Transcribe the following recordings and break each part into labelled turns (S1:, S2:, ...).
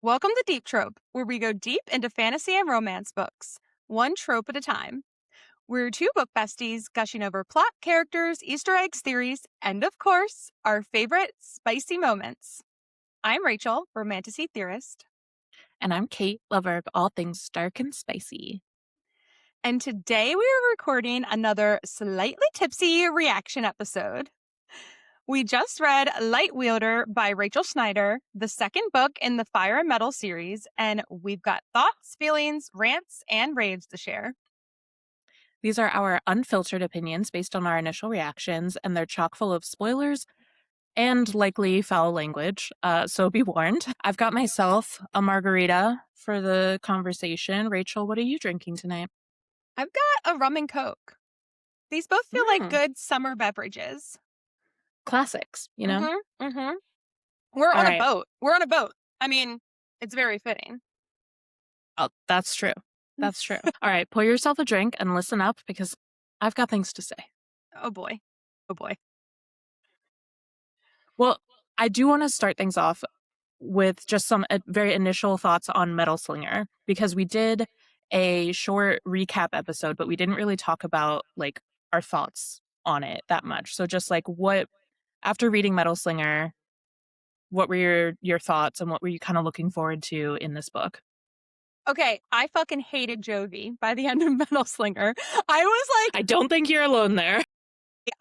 S1: Welcome to Deep Trope, where we go deep into fantasy and romance books, one trope at a time. We're two book besties gushing over plot, characters, Easter eggs, theories, and of course, our favorite spicy moments. I'm Rachel, romantasy theorist.
S2: And I'm Kate, lover of all things dark and spicy.
S1: And today we are recording another slightly tipsy reaction episode. We just read Light Wielder by Rachel Schneider, the second book in the Fire and Metal series, and we've got thoughts, feelings, rants, and raves to share.
S2: These are our unfiltered opinions based on our initial reactions, and they're chock full of spoilers and likely foul language, so be warned. I've got myself a margarita for the conversation. Rachel, what are you drinking tonight?
S1: I've got a rum and coke. These both feel like good summer beverages.
S2: Classics, you know?
S1: We're
S2: All
S1: on a
S2: right.
S1: boat. We're on a boat. I mean, it's very fitting.
S2: Oh, that's true. That's true. All right, pour yourself a drink and listen up because I've got things to say.
S1: Oh boy. Oh boy.
S2: Well, I do want to start things off with just some very initial thoughts on Metal Slinger, because we did a short recap episode, but we didn't really talk about like our thoughts on it that much. So just like what, after reading Metal Slinger, what were your thoughts and what were you kind of looking forward to in this book?
S1: Okay, I fucking hated Jovie by the end of Metal Slinger. I was like,
S2: I don't think you're alone there.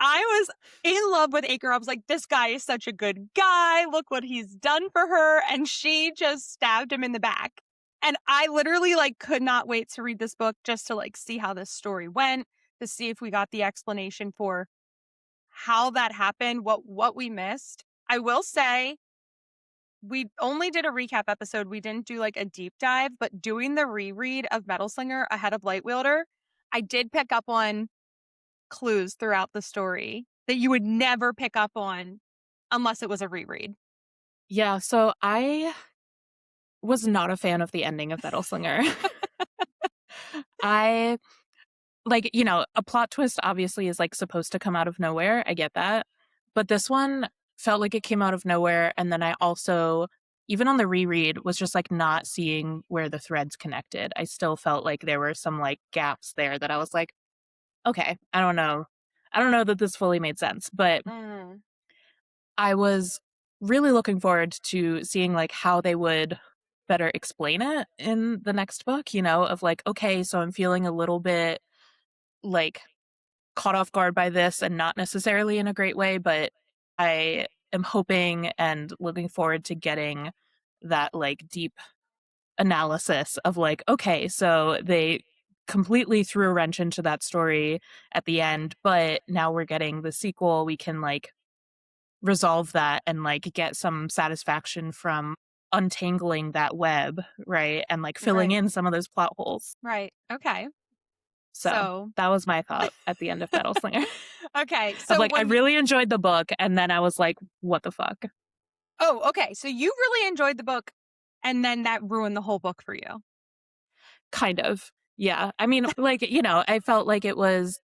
S1: I was in love with Acre. I was like, this guy is such a good guy. Look what he's done for her. And she just stabbed him in the back. And I literally like could not wait to read this book just to like see how this story went, to see if we got the explanation for how that happened, what we missed. I will say we only did a recap episode. We didn't do like a deep dive, but doing the reread of Metal Slinger ahead of Light Wielder, I did pick up on clues throughout the story that you would never pick up on unless it was a reread.
S2: Yeah, so I was not a fan of the ending of Metal Slinger. I like, you know, a plot twist obviously is like supposed to come out of nowhere. I get that. But this one felt like it came out of nowhere. And then I also, even on the reread, was just like not seeing where the threads connected. I still felt like there were some like gaps there that I was like, okay, I don't know. I don't know that this fully made sense, but I was really looking forward to seeing like how they would better explain it in the next book, you know, of like, okay, so I'm feeling a little bit like caught off guard by this, and not necessarily in a great way, but I am hoping and looking forward to getting that like deep analysis of like, okay, so they completely threw a wrench into that story at the end, but now we're getting the sequel. We can like resolve that and like get some satisfaction from untangling that web, right? And like filling in some of those plot holes.
S1: Right. Okay.
S2: So that was my thought at the end of Metal Slinger.
S1: Okay.
S2: Of
S1: So
S2: like, I really enjoyed the book, and then I was like, what the fuck?
S1: Oh, okay. So you really enjoyed the book, and then that ruined the whole book for you.
S2: Kind of. Yeah. I mean, like, you know, I felt like it was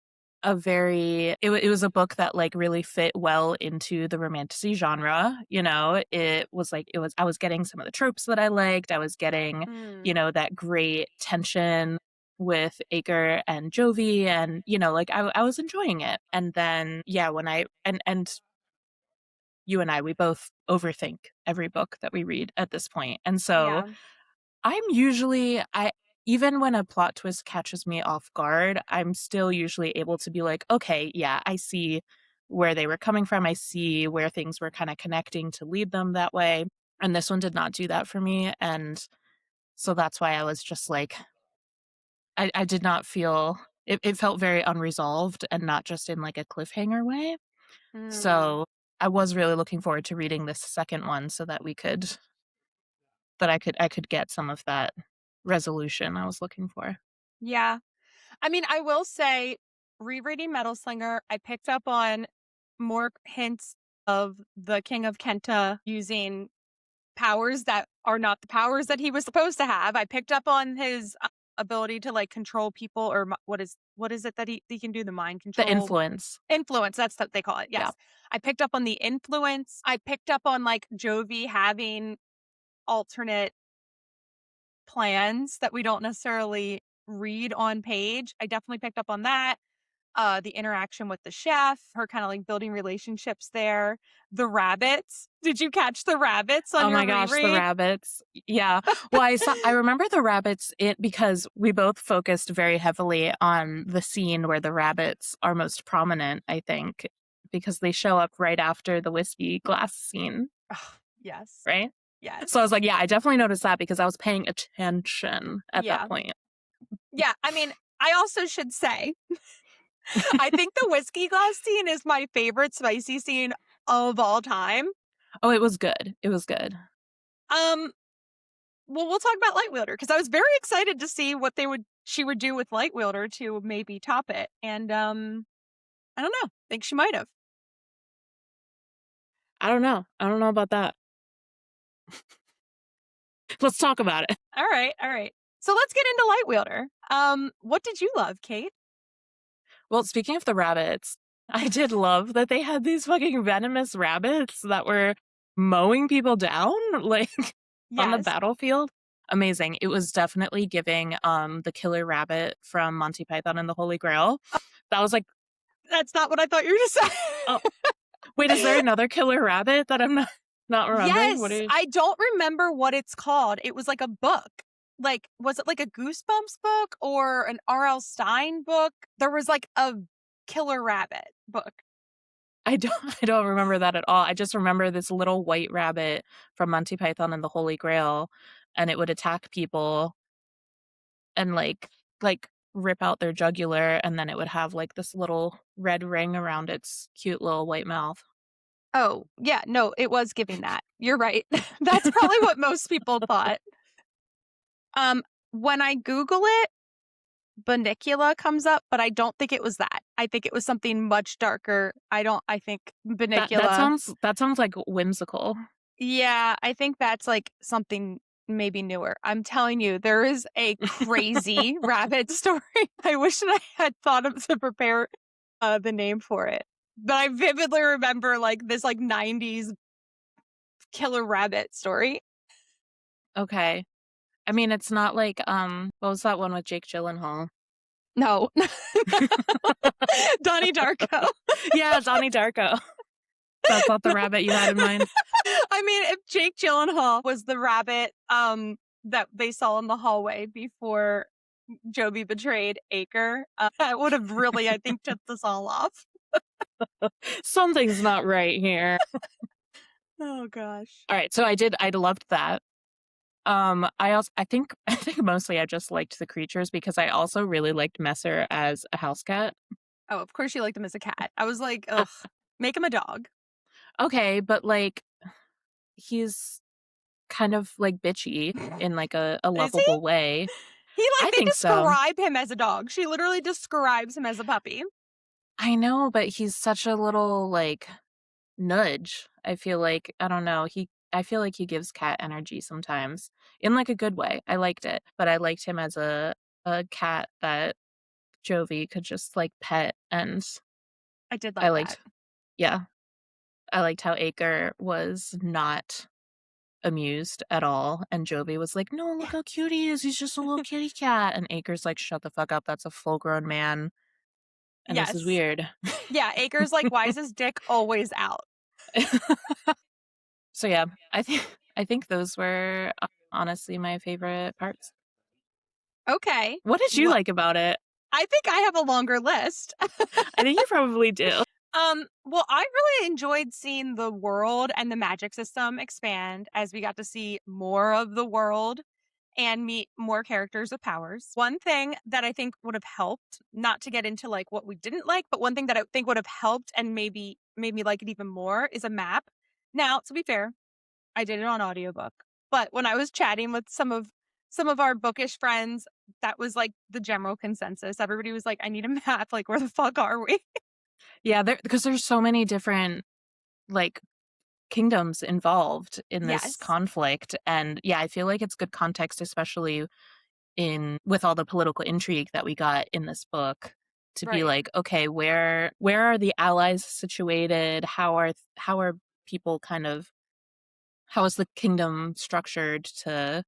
S2: it was a book that like really fit well into the romantasy genre. You know, I was getting some of the tropes that I liked. I was getting, you know, that great tension with Acre and Jovie, and you know, like I was enjoying it. And then yeah, when I and you and I, we both overthink every book that we read at this point. And so I'm usually, even when a plot twist catches me off guard, I'm still usually able to be like, okay, yeah, I see where they were coming from. I see where things were kind of connecting to lead them that way. And this one did not do that for me. And so that's why I was just like, I did not feel, it felt very unresolved and not just in like a cliffhanger way. So I was really looking forward to reading this second one so that I could get some of that resolution I was looking for.
S1: Yeah. I mean, I will say, rereading Metal Slinger, I picked up on more hints of the King of Kenta using powers that are not the powers that he was supposed to have. I picked up on his ability to like control people, or what is it that he can do? The mind control,
S2: The influence.
S1: That's what they call it. Yes,
S2: Yeah.
S1: I picked up on the influence. I picked up on like Jovie having alternate plans that we don't necessarily read on page. I definitely picked up on that. The interaction with the chef, her kind of like building relationships there. The rabbits. Did you catch the rabbits on
S2: Oh
S1: your
S2: my gosh, the
S1: reread?
S2: rabbits. Yeah. Well, I remember the rabbits because we both focused very heavily on the scene where the rabbits are most prominent, I think, because they show up right after the whiskey glass scene,
S1: Oh, yes.
S2: right? So I was
S1: Yes.
S2: like, yeah, I definitely noticed that because I was paying attention at that
S1: Yeah.
S2: point.
S1: Yeah. I mean, I also should say, I think the whiskey glass scene is my favorite spicy scene of all time.
S2: Oh, it was good. It was good.
S1: Um, well, we'll talk about Light Wielder because I was very excited to see what she would do with Light Wielder to maybe top it. And I don't know. Think she might have.
S2: I don't know. I don't know about that. Let's talk about it.
S1: All right, all right. So let's get into Light Wielder. What did you love, Kate?
S2: Well, speaking of the rabbits, I did love that they had these fucking venomous rabbits that were mowing people down, like on the
S1: Yes.
S2: battlefield. Amazing. It was definitely giving the killer rabbit from Monty Python and the Holy Grail. That was like,
S1: That's not what I thought you were going to say.
S2: oh, wait, is there another killer rabbit that I'm not remembering?
S1: Yes, I don't remember what it's called. It was like a book. Like, was it like a Goosebumps book or an R.L. Stein book? There was like a killer rabbit book.
S2: I don't remember that at all. I just remember this little white rabbit from Monty Python and the Holy Grail, and it would attack people and like rip out their jugular, and then it would have like this little red ring around its cute little white mouth.
S1: Oh, yeah, no, it was giving that. You're right. That's probably what most people thought. When I Google it, Bunnicula comes up, but I don't think it was that. I think it was something much darker. I think
S2: That
S1: Bunnicula.
S2: that sounds like whimsical.
S1: Yeah, I think that's like something maybe newer. I'm telling you, there is a crazy rabbit story. I wish that I had thought of to prepare the name for it. But I vividly remember like this like 90s killer rabbit story.
S2: Okay. I mean, it's not like what was that one with Jake Gyllenhaal?
S1: No. Donnie Darko.
S2: Yeah, Donnie Darko. That's not the rabbit you had in mind.
S1: I mean, if Jake Gyllenhaal was the rabbit that they saw in the hallway before Jovie betrayed Acre, that would have really, I think, tipped us all off.
S2: Something's not right here.
S1: Oh gosh.
S2: All right, so I loved that. I think mostly I just liked the creatures because I also really liked Messer as a house cat.
S1: Oh, of course you liked him as a cat. I was like, ugh, make him a dog.
S2: Okay, but like he's kind of like bitchy in like a
S1: Is he?
S2: lovable way. I
S1: They
S2: think so.
S1: describe him as a dog. She literally describes him as a puppy.
S2: I know, but he's such a little like nudge. I feel like I don't know. I feel like he gives cat energy sometimes in like a good way. I liked it, but I liked him as a cat that Jovie could just like pet, and
S1: I did
S2: I
S1: like
S2: liked
S1: that.
S2: yeah. I liked how Acre was not amused at all, and Jovie was like, "No, look how cute he is. He's just a little kitty cat." And Acre's like, "Shut the fuck up. That's a full-grown man, and this is
S1: Yes.
S2: weird."
S1: Yeah, Acre's like, why is his dick always out?
S2: So yeah, I think those were honestly my favorite parts.
S1: Okay.
S2: What did you
S1: Well,
S2: like about it?
S1: I think I have a longer list.
S2: I think you probably do.
S1: Well, I really enjoyed seeing the world and the magic system expand as we got to see more of the world and meet more characters with powers. One thing that I think would have helped, not to get into like what we didn't like, but one thing that I think would have helped and maybe made me like it even more is a map. Now, to be fair, I did it on audiobook. But when I was chatting with some of our bookish friends, that was like the general consensus. Everybody was like, I need a map. Like, where the fuck are we?
S2: Yeah, because there's so many different like kingdoms involved in this
S1: Yes.
S2: conflict, and yeah, I feel like it's good context, especially in with all the political intrigue that we got in this book, to be
S1: Right.
S2: like, okay, where are the allies situated? How are people kind of how is the kingdom structured to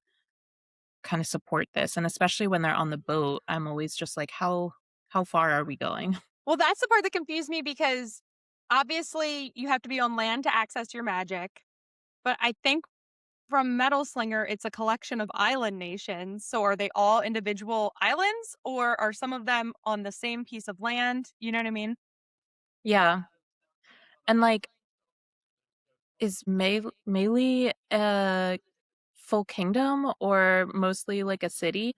S2: kind of support this. And especially when they're on the boat, I'm always just like, how far are we going?
S1: Well, that's the part that confused me because obviously you have to be on land to access your magic. But I think from Metal Slinger, it's a collection of island nations. So are they all individual islands or are some of them on the same piece of land? You know what I mean?
S2: Yeah. And like, is Melee a full kingdom or mostly like a city?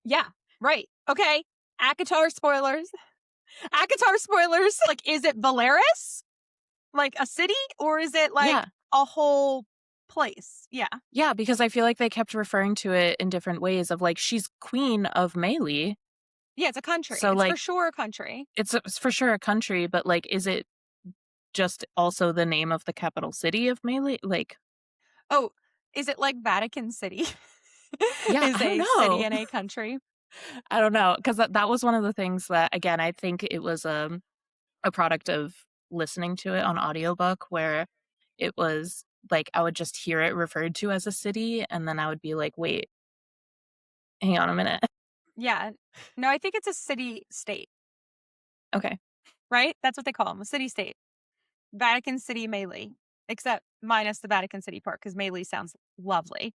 S1: Yeah, right. Okay. Akatar spoilers. Akatar spoilers. Like, is it Valeris? Like a city? Or is it like
S2: Yeah.
S1: a whole place? Yeah.
S2: Yeah, because I feel like they kept referring to it in different ways of like, she's queen of Melee.
S1: Yeah, it's a country.
S2: So
S1: It's for
S2: like,
S1: sure a country.
S2: it's for sure a country, but like, is it just also the name of the capital city of Melee? Like,
S1: Oh, is it like Vatican City?
S2: yeah,
S1: Is
S2: I don't
S1: a city
S2: know.
S1: in a country?
S2: I don't know. Because that was one of the things that, again, I think it was a product of listening to it on audiobook where it was like I would just hear it referred to as a city and then I would be like, wait, hang on a minute.
S1: Yeah. No, I think it's a city state,
S2: Okay.
S1: right? That's what they call them, a city state. Vatican City Melee, except minus the Vatican City part because Melee sounds lovely.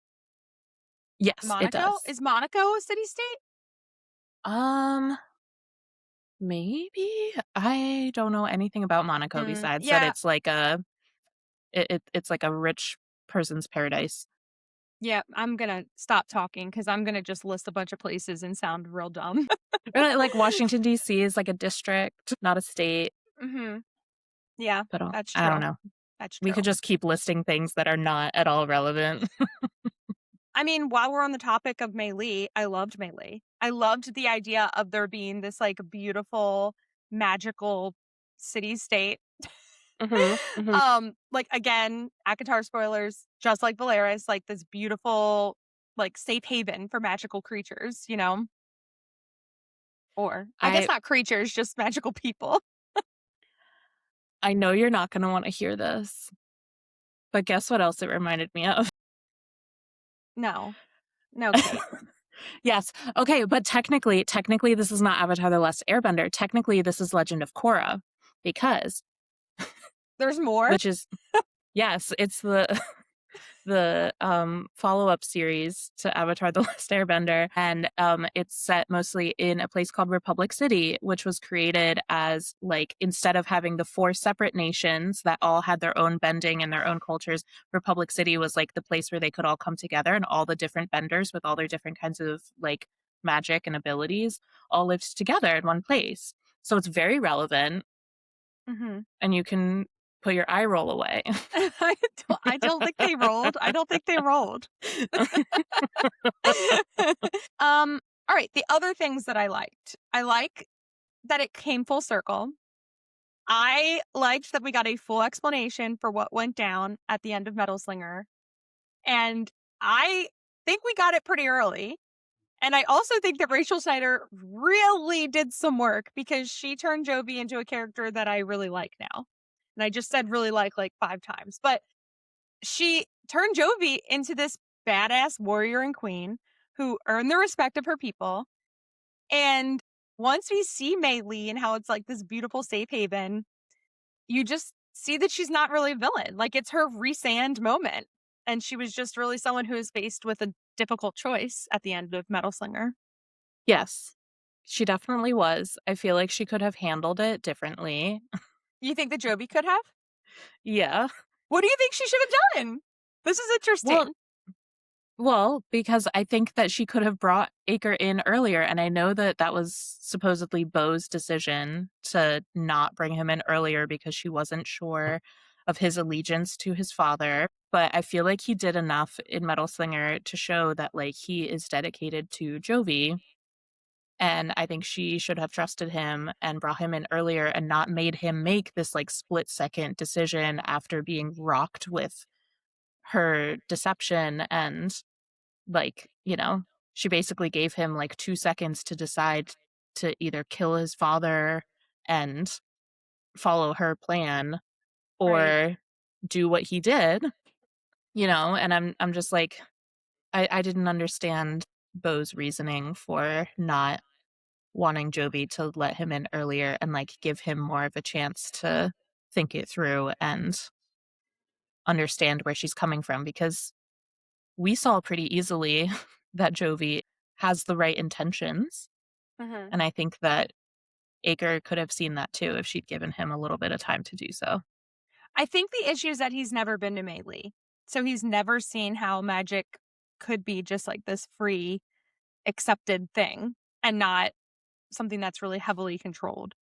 S2: Yes, it
S1: Monaco?
S2: does.
S1: Is Monaco a city state?
S2: Um, maybe I don't know anything about Monaco besides that
S1: Yeah.
S2: it's like it's like a rich person's paradise.
S1: Yeah. I'm going to stop talking because I'm going to just list a bunch of places and sound real dumb.
S2: Or, like Washington D.C. is like a district, not a state.
S1: hmm Yeah,
S2: But
S1: that's
S2: I don't
S1: true.
S2: know.
S1: That's
S2: We could
S1: true.
S2: just keep listing things that are not at all relevant.
S1: I mean, while we're on the topic of Melee, I loved Melee. I loved the idea of there being this like beautiful, magical city state.
S2: hmm hmm
S1: Like again, Akatar spoilers, just like Valeris, like this beautiful, like safe haven for magical creatures, you know? Or I guess
S2: I
S1: not creatures, just magical people.
S2: I know you're not going to want to hear this, but guess what else it reminded me of?
S1: No. No, Kate.
S2: Yes. Okay, but technically this is not Avatar the Last Airbender. Technically this is Legend of Korra because
S1: There's more.
S2: which is yes, it's the follow-up series to Avatar The Last Airbender, and it's set mostly in a place called Republic City, which was created as like instead of having the four separate nations that all had their own bending and their own cultures, Republic City was like the place where they could all come together and all the different benders with all their different kinds of like magic and abilities all lived together in one place. So it's very relevant
S1: hmm
S2: and you can put your eye roll away.
S1: I don't think they rolled. I don't think they rolled. All right. The other things that I like that it came full circle. I liked that we got a full explanation for what went down at the end of Metal Slinger. And I think we got it pretty early. And I also think that Rachel Schneider really did some work because she turned Jovie into a character that I really like now. And I just said really like 5 times. But she turned Jovie into this badass warrior and queen who earned the respect of her people. And once we see Melee and how it's like this beautiful safe haven, you just see that she's not really a villain. Like it's her Rhysand moment. And she was just really someone who is faced with a difficult choice at the end of Metal Slinger.
S2: Yes, she definitely was. I feel like she could have handled it differently.
S1: You think that Jovie could have?
S2: Yeah.
S1: What do you think she should have done? This is
S2: Well,
S1: interesting.
S2: because I think that she could have brought Acre in earlier, and I know that that was supposedly Bo's decision to not bring him in earlier because she wasn't sure of his allegiance to his father. But I feel like he did enough in Metal Slinger to show that like he is dedicated to Jovie. And I think she should have trusted him and brought him in earlier and not made him make this like split second decision after being rocked with her deception. And like, she basically gave him like 2 seconds to decide to either kill his father and follow her plan
S1: Right.
S2: or do what he did, and I'm just like, I didn't understand Beau's reasoning for not wanting Jovie to let him in earlier and, like, give him more of a chance to think it through and understand where she's coming from, because we saw pretty easily that Jovie has the right intentions,
S1: Mhm.
S2: and I think that Acre could have seen that too if she'd given him a little bit of time to do so.
S1: I think the issue is that he's never been to Melee. So he's never seen how magic could be just like this free, accepted thing and not something that's really heavily controlled.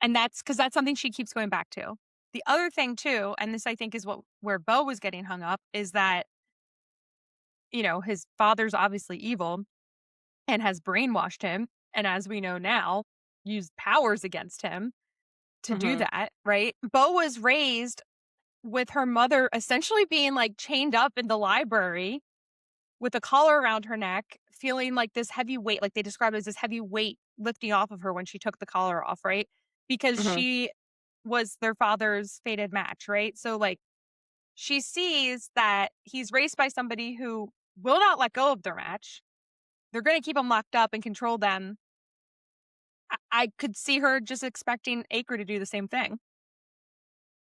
S1: And that's because that's something she keeps going back to. The other thing too, and this I think is what where Beau was getting hung up, is that, his father's obviously evil and has brainwashed him. And as we know now, used powers against him to do
S2: Mhm.
S1: that, right? Beau was raised with her mother essentially being like chained up in the library with a collar around her neck, feeling like this heavy weight, like they described it as this heavy weight lifting off of her when she took the collar off, right? Because
S2: Mhm.
S1: she was their father's fated match, right? So, like, she sees that he's raised by somebody who will not let go of their match. They're going to keep him locked up and control them. I could see her just expecting Acre to do the same thing.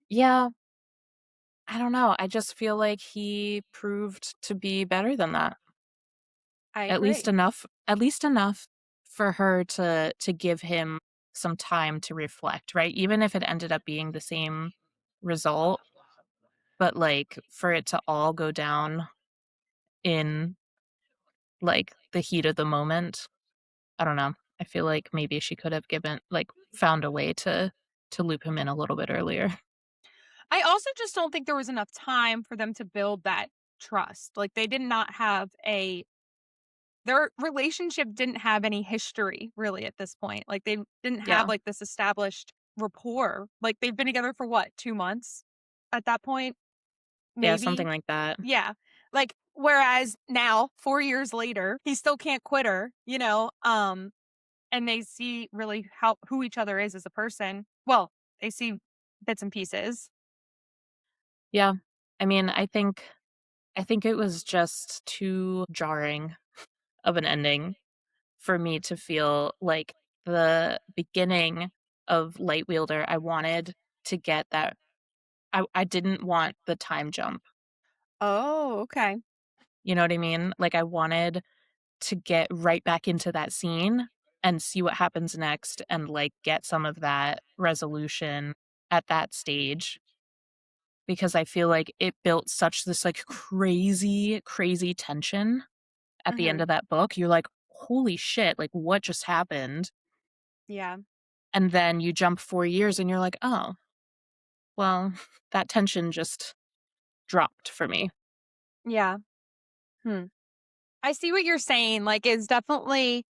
S2: Yeah, I don't know. I just feel like he proved to be better than that.
S1: I
S2: At least
S1: agree.
S2: enough for her to give him some time to reflect, right? Even if it ended up being the same result, but, like, for it to all go down in, like, the heat of the moment. I don't know. I feel like maybe she could have found a way to loop him in a little bit earlier.
S1: I also just don't think there was enough time for them to build that trust. Like, they did not have a their relationship didn't have any history really at this point. Like, they didn't have,
S2: Yeah.
S1: like, this established rapport. Like, they've been together for what, 2 months at that point?
S2: Yeah, something
S1: Maybe?
S2: like that.
S1: Yeah. Like, whereas now, 4 years later, he still can't quit her, and they see really how who each other is as a person. Well, they see bits and pieces.
S2: Yeah. I mean, I think it was just too jarring of an ending for me to feel like the beginning of Light Wielder, I wanted to get that. I didn't want the time jump.
S1: Oh, okay.
S2: You know what I mean? Like, I wanted to get right back into that scene and see what happens next and, like, get some of that resolution at that stage, because I feel like it built such this, like, crazy, crazy tension at the end
S1: Mhm.
S2: of that book. You're like, "Holy shit, like, what just happened?"
S1: Yeah.
S2: And then you jump 4 years and you're like, "Oh, well, that tension just dropped for me."
S1: Yeah. Hmm. I see what you're saying, like, it's definitely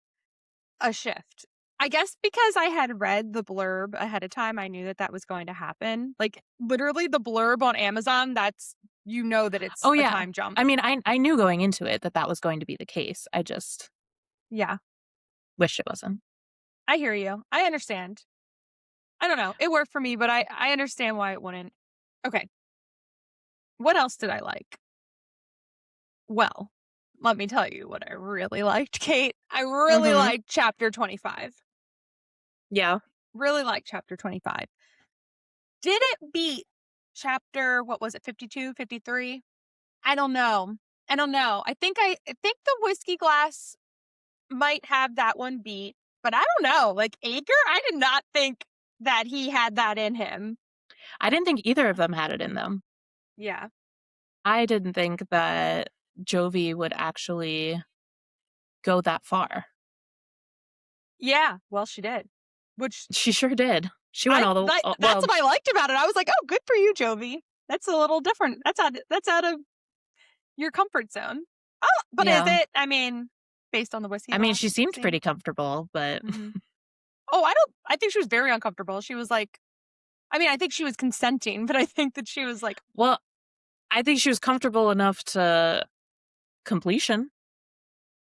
S1: a shift. I guess because I had read the blurb ahead of time, I knew that that was going to happen. Like, literally the blurb on Amazon, that's that it's
S2: Oh,
S1: a
S2: yeah.
S1: time jump.
S2: I mean, I knew going into it that that was going to be the case. I just
S1: Yeah,
S2: wish it wasn't.
S1: I hear you. I understand. I don't know. It worked for me, but I understand why it wouldn't. Okay. What else did I like? Well, let me tell you what I really liked, Kate. I really
S2: Mhm.
S1: liked chapter 25.
S2: Yeah.
S1: Really liked chapter 25. Did it beat chapter, what was it, 52, 53? I don't know. I don't know. I think the whiskey glass might have that one beat, but I don't know. Like, Ager, I did not think that he had that in him.
S2: I didn't think either of them had it in them.
S1: Yeah.
S2: I didn't think that Jovie would actually go that far.
S1: Yeah. Well, she did. Which
S2: She sure did. She went
S1: I
S2: all the
S1: like that's
S2: well,
S1: what I liked about it. I was like, "Oh, good for you, Jovi. That's a little different. That's out of your comfort zone." Oh, but is
S2: yeah.
S1: it? I mean, based on the whiskey
S2: I mean, she
S1: glass
S2: seemed
S1: scene.
S2: pretty comfortable, but
S1: Mhm. Oh, I think she was very uncomfortable. She was like, I mean, I think she was consenting, but I think that she was like,
S2: well, I think she was comfortable enough to completion.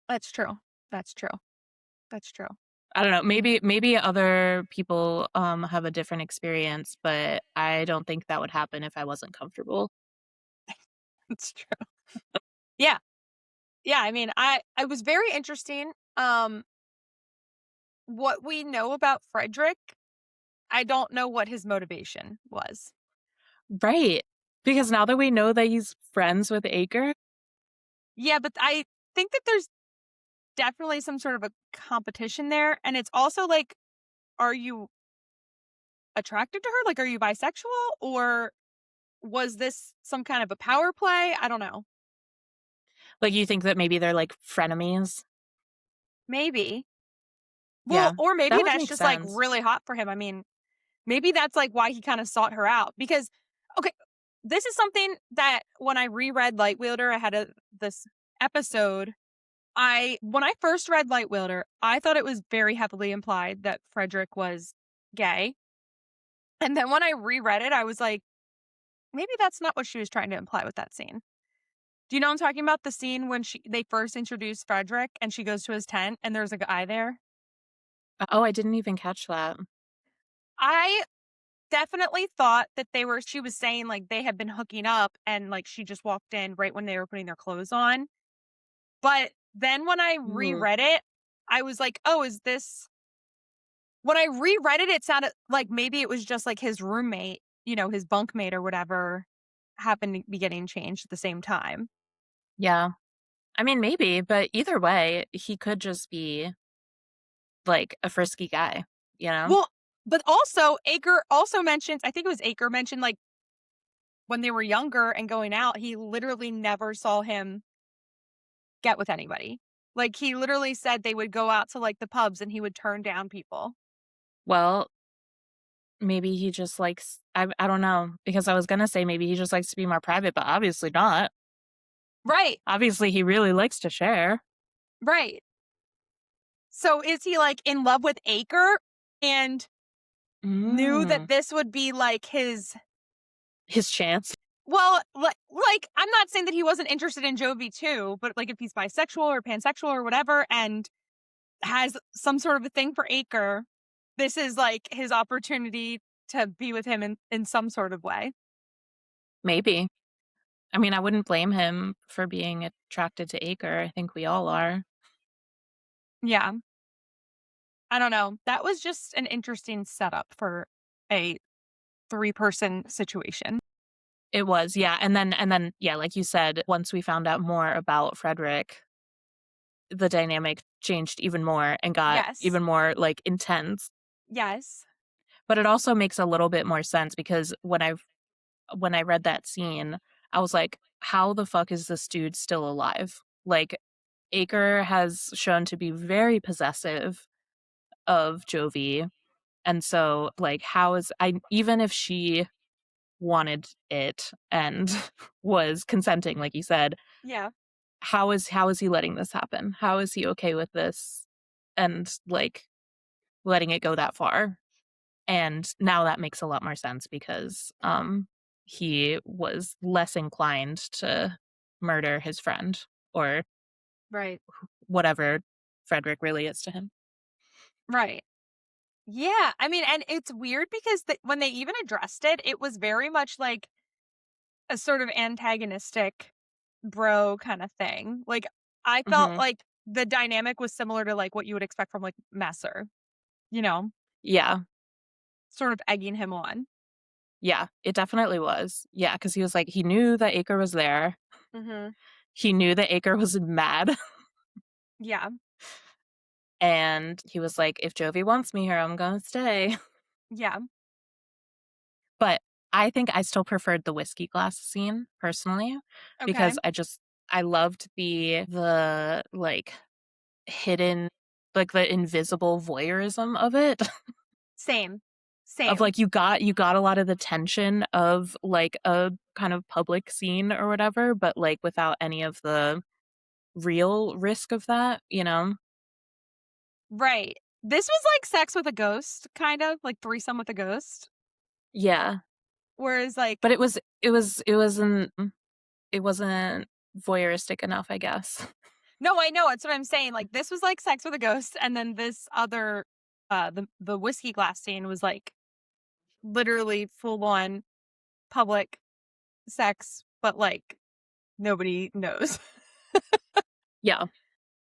S1: "That's true. That's true. That's true."
S2: I don't know.
S1: Mm,
S2: Maybe other people have a different experience, but I don't think that would happen if I wasn't comfortable.
S1: That's true. Yeah. yeah, I mean, I was very interesting. What we know about Frederick, I don't know what his motivation was.
S2: Right. Because now that we know that he's friends with Acre,
S1: Yeah, but I think that there's definitely some sort of a competition there, and it's also like, are you attracted to her? Like, are you bisexual, or was this some kind of a power play? I don't know.
S2: like you think that maybe they're like frenemies.
S1: Maybe. Well,
S2: Yeah,
S1: or
S2: that
S1: maybe
S2: would
S1: that's
S2: make
S1: just like
S2: sense.
S1: really hot for him. I mean, maybe that's like why he kind of sought her out because okay, this is something that when I reread Light Wielder ahead of this episode, I when I first read Light Wielder, I thought it was very heavily implied that Frederick was gay. And then when I reread it, I was like, maybe that's not what she was trying to imply with that scene. Do you know what I'm talking about? The scene when they first introduce Frederick and she goes to his tent and there's a guy there?
S2: Oh, I didn't even catch that.
S1: I definitely thought that she was saying like they had been hooking up and like she just walked in right when they were putting their clothes on. But then when I
S2: Ooh.
S1: reread it, I was like, oh, is this when I reread it, it sounded like maybe it was just like his roommate, his bunkmate or whatever happened to be getting changed at the same time.
S2: Yeah. I mean, maybe, but either way, he could just be like a frisky guy, you know?
S1: Well, but also Aker also mentions, I think it was Aker mentioned like when they were younger and going out, he literally never saw him get with anybody. Like he literally said they would go out to like the pubs and he would turn down people.
S2: Well, maybe he just likes, I don't know, because I was gonna say maybe he just likes to be more private, but obviously not.
S1: Right.
S2: Obviously, he really likes to share.
S1: Right. So is he like in love with Aker and knew that
S2: Mm.
S1: this would be like
S2: His chance.
S1: well, like I'm not saying that he wasn't interested in Jovie too, but like if he's bisexual or pansexual or whatever and has some sort of a thing for Aker, this is like his opportunity to be with him in some sort of way.
S2: Maybe. I mean, I wouldn't blame him for being attracted to Acre. I think we all are.
S1: Yeah. I don't know. That was just an interesting setup for a three-person situation.
S2: It was, yeah. And then, yeah, like you said, once we found out more about Frederick, the dynamic changed even more and got
S1: Yes.
S2: even more like intense.
S1: Yes.
S2: But it also makes a little bit more sense because when I read that scene, I was like, how the fuck is this dude still alive? Like, Acre has shown to be very possessive of Jovie. And so, like, how is I even if she wanted it and was consenting, like you said,
S1: Yeah.
S2: how is he letting this happen? How is he okay with this and like letting it go that far? And now that makes a lot more sense because he was less inclined to murder his friend or
S1: Right.
S2: whatever Frederick really is to him.
S1: Right. Yeah. I mean, and it's weird because when they even addressed it, it was very much like a sort of antagonistic bro kind of thing. Like I felt
S2: Hmm.
S1: like the dynamic was similar to like what you would expect from like Messer, you know,
S2: Yeah.
S1: sort of egging him on.
S2: Yeah, it definitely was. Yeah, because he was like, he knew that Acre was there.
S1: Mhm.
S2: He knew that Acre was mad.
S1: Yeah.
S2: And he was like, if Jovie wants me here, I'm going to stay.
S1: Yeah.
S2: But I think I still preferred the whiskey glass scene personally
S1: Okay.
S2: because I loved the like hidden, like the invisible voyeurism of it.
S1: Same.
S2: Of
S1: Same.
S2: like you got a lot of the tension of like a kind of public scene or whatever, but like without any of the real risk of that, you know?
S1: Right. This was like sex with a ghost, kind of like threesome with a ghost.
S2: Yeah.
S1: Whereas like
S2: But it wasn't voyeuristic enough, I guess.
S1: no, I know, that's what I'm saying, like, this was like sex with a ghost, and then this other, the whiskey glass scene was, like, literally full on public sex, but, like, nobody knows.
S2: Yeah.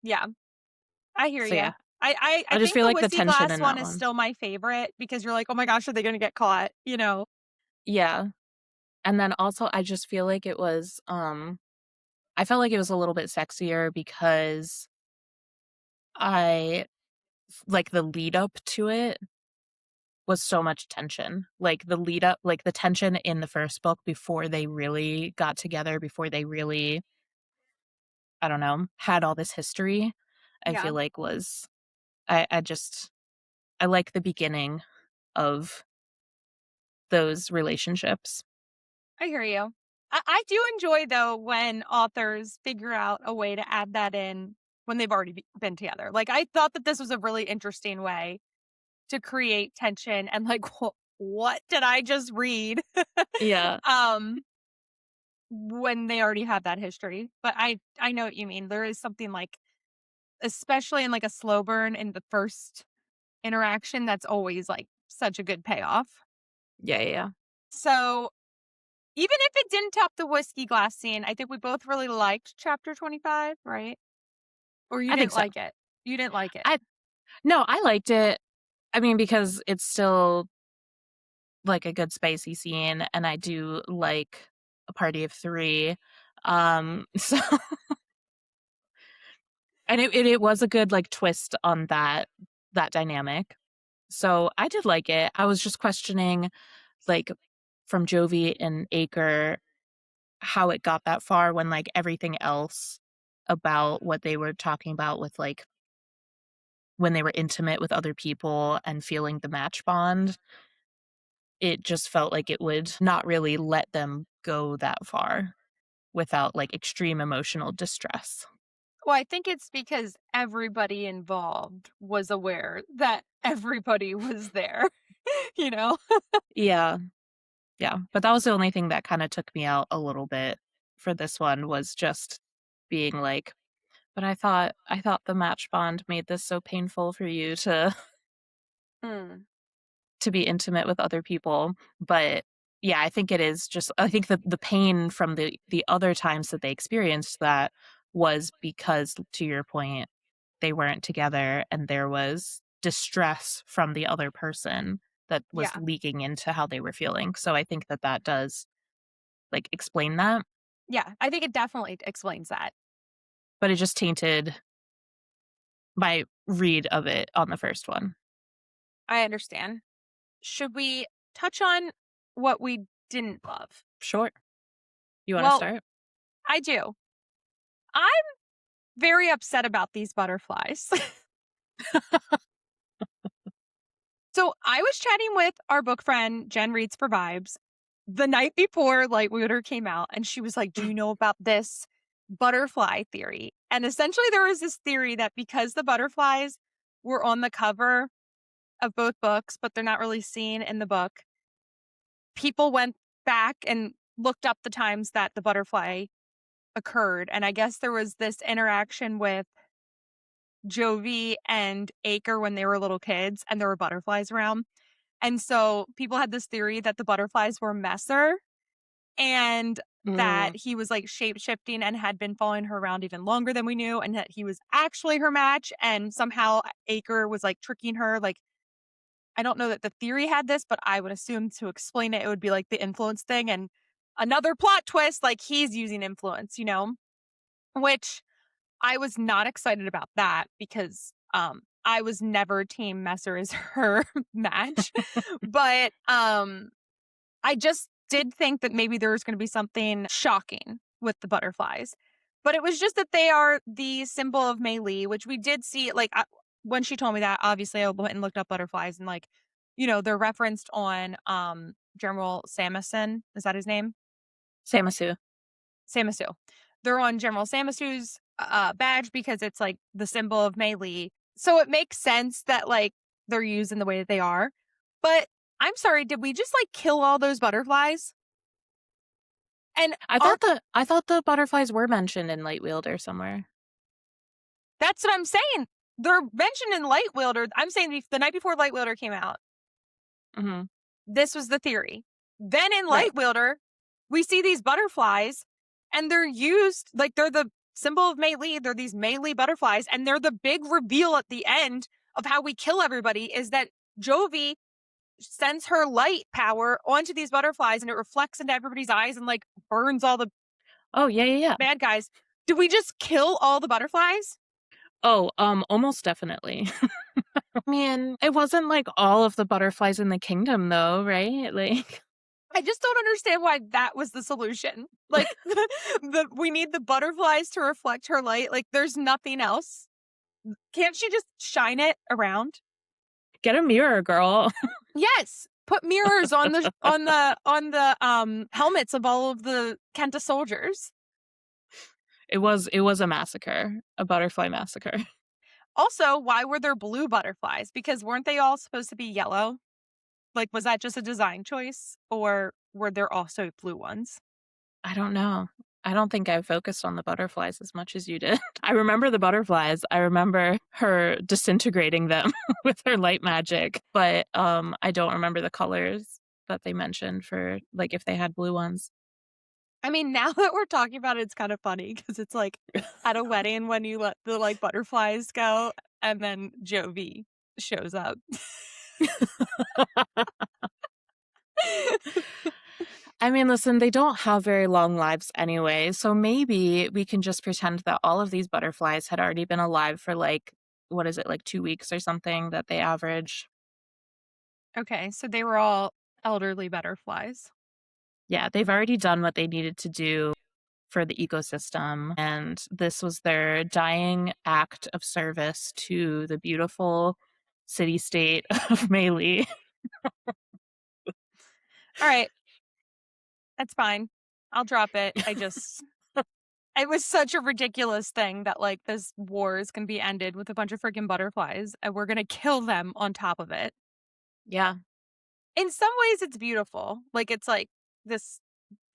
S1: Yeah, I hear
S2: So
S1: you.
S2: yeah,
S1: I
S2: I just
S1: think
S2: feel
S1: the
S2: like the
S1: whiskey
S2: tension
S1: glass
S2: in
S1: one
S2: that
S1: is
S2: one.
S1: still my favorite because you're like, oh my gosh, are they going to get caught? You know?
S2: Yeah. And then also I just feel like it was I felt like it was a little bit sexier because I like the lead up to it was so much tension. Like the lead up, like the tension in the first book before they really got together, before they really, I don't know, had all this history, I
S1: Yeah,
S2: feel like was, I just, I like the beginning of those relationships.
S1: I hear you. I do enjoy though when authors figure out a way to add that in when they've already been together. Like I thought that this was a really interesting way to create tension and like what did I just read?
S2: Yeah.
S1: um when they already have that history. But I know what you mean. There is something like especially in like a slow burn in the first interaction that's always like such a good payoff.
S2: Yeah. Yeah. Yeah.
S1: So even if it didn't top the whiskey glass scene, I think we both really liked chapter 25, right? Or you
S2: I think
S1: didn't
S2: so.
S1: like it? You didn't like it.
S2: I, no, I liked it. I mean, because it's still like a good spicy scene and I do like a party of three. So and it was a good like twist on that dynamic. So I did like it. I was just questioning like from Jovie and Acre how it got that far when like everything else about what they were talking about with like when they were intimate with other people and feeling the match bond, it just felt like it would not really let them go that far without like extreme emotional distress.
S1: Well, I think it's because everybody involved was aware that everybody was there, you know?
S2: Yeah. Yeah. But that was the only thing that kind of took me out a little bit for this one was just being like, but I thought the match bond made this so painful for you
S1: Mm,
S2: to be intimate with other people. But yeah, I think it is just I think the pain from the other times that they experienced that was because to your point, they weren't together and there was distress from the other person that was
S1: yeah.
S2: leaking into how they were feeling. So I think that that does like explain that,
S1: Yeah, I think it definitely explains that.
S2: but it just tainted my read of it on the first one.
S1: I understand. Should we touch on what we didn't love?
S2: Sure. You want to
S1: Well,
S2: start?
S1: I do. I'm very upset about these butterflies. So I was chatting with our book friend, Jen Reads for Vibes, the night before Light Wielder came out, and she was like, do you know about this butterfly theory? And essentially, there was this theory that because the butterflies were on the cover of both books, but they're not really seen in the book, people went back and looked up the times that the butterfly occurred. And I guess there was this interaction with Jovie and Acre when they were little kids, and there were butterflies around. And so people had this theory that the butterflies were Messer and that
S2: Mm.
S1: he was like shape shifting and had been following her around even longer than we knew, and that he was actually her match. And somehow Acre was like tricking her. Like, I don't know that the theory had this, but I would assume to explain it, it would be like the influence thing. And another plot twist, like he's using influence, you know, which I was not excited about that because I was never team Messer as her match. But I just did think that maybe there was going to be something shocking with the butterflies. But it was just that they are the symbol of Maile, which we did see. Like when she told me that, obviously I went and looked up butterflies and like, you know, they're referenced on General Samison. Is that his name?
S2: Samasu.
S1: Samasu. They're on General Samasu's badge because it's like the symbol of Melee. So it makes sense that like they're used in the way that they are. But I'm sorry, did we just like kill all those butterflies? And our
S2: I thought the butterflies were mentioned in Light Wielder somewhere.
S1: that's what I'm saying. They're mentioned in Light Wielder. I'm saying the night before Light Wielder came out,
S2: Hmm.
S1: this was the theory. Then in
S2: Right.
S1: Light Wielder, we see these butterflies and they're used like they're the symbol of Maile. They're these Maile butterflies, and they're the big reveal at the end of how we kill everybody is that Jovie sends her light power onto these butterflies and it reflects into everybody's eyes and like burns all the
S2: yeah.
S1: bad guys. Do we just kill all the butterflies?
S2: Oh, almost definitely. I mean, it wasn't like all of the butterflies in the kingdom though, right? Like,
S1: I just don't understand why that was the solution. Like, we need the butterflies to reflect her light. Like, there's nothing else. Can't she just shine it around?
S2: get a mirror, girl.
S1: Yes, put mirrors on the helmets of all of the Kenta soldiers.
S2: It was a massacre, a butterfly massacre.
S1: Also, why were there blue butterflies? Because weren't they all supposed to be yellow? Like, was that just a design choice, or were there also blue ones?
S2: I don't know. I don't think I focused on the butterflies as much as you did. I remember the butterflies. I remember her disintegrating them with her light magic, but I don't remember the colors that they mentioned for like if they had blue ones.
S1: I mean, now that we're talking about it, it's kind of funny because it's like at a wedding when you let the like butterflies go and then Jovie shows up.
S2: I mean, listen, they don't have very long lives anyway, so maybe we can just pretend that all of these butterflies had already been alive for like, what is it, like 2 weeks or something that they average.
S1: Okay, so they were all elderly butterflies.
S2: Yeah, they've already done what they needed to do for the ecosystem, and this was their dying act of service to the beautiful city-state of Melee.
S1: All right, that's fine. I'll drop it. It was such a ridiculous thing that like this war is going to be ended with a bunch of freaking butterflies and we're going to kill them on top of it.
S2: Yeah.
S1: In some ways, it's beautiful. Like, it's like this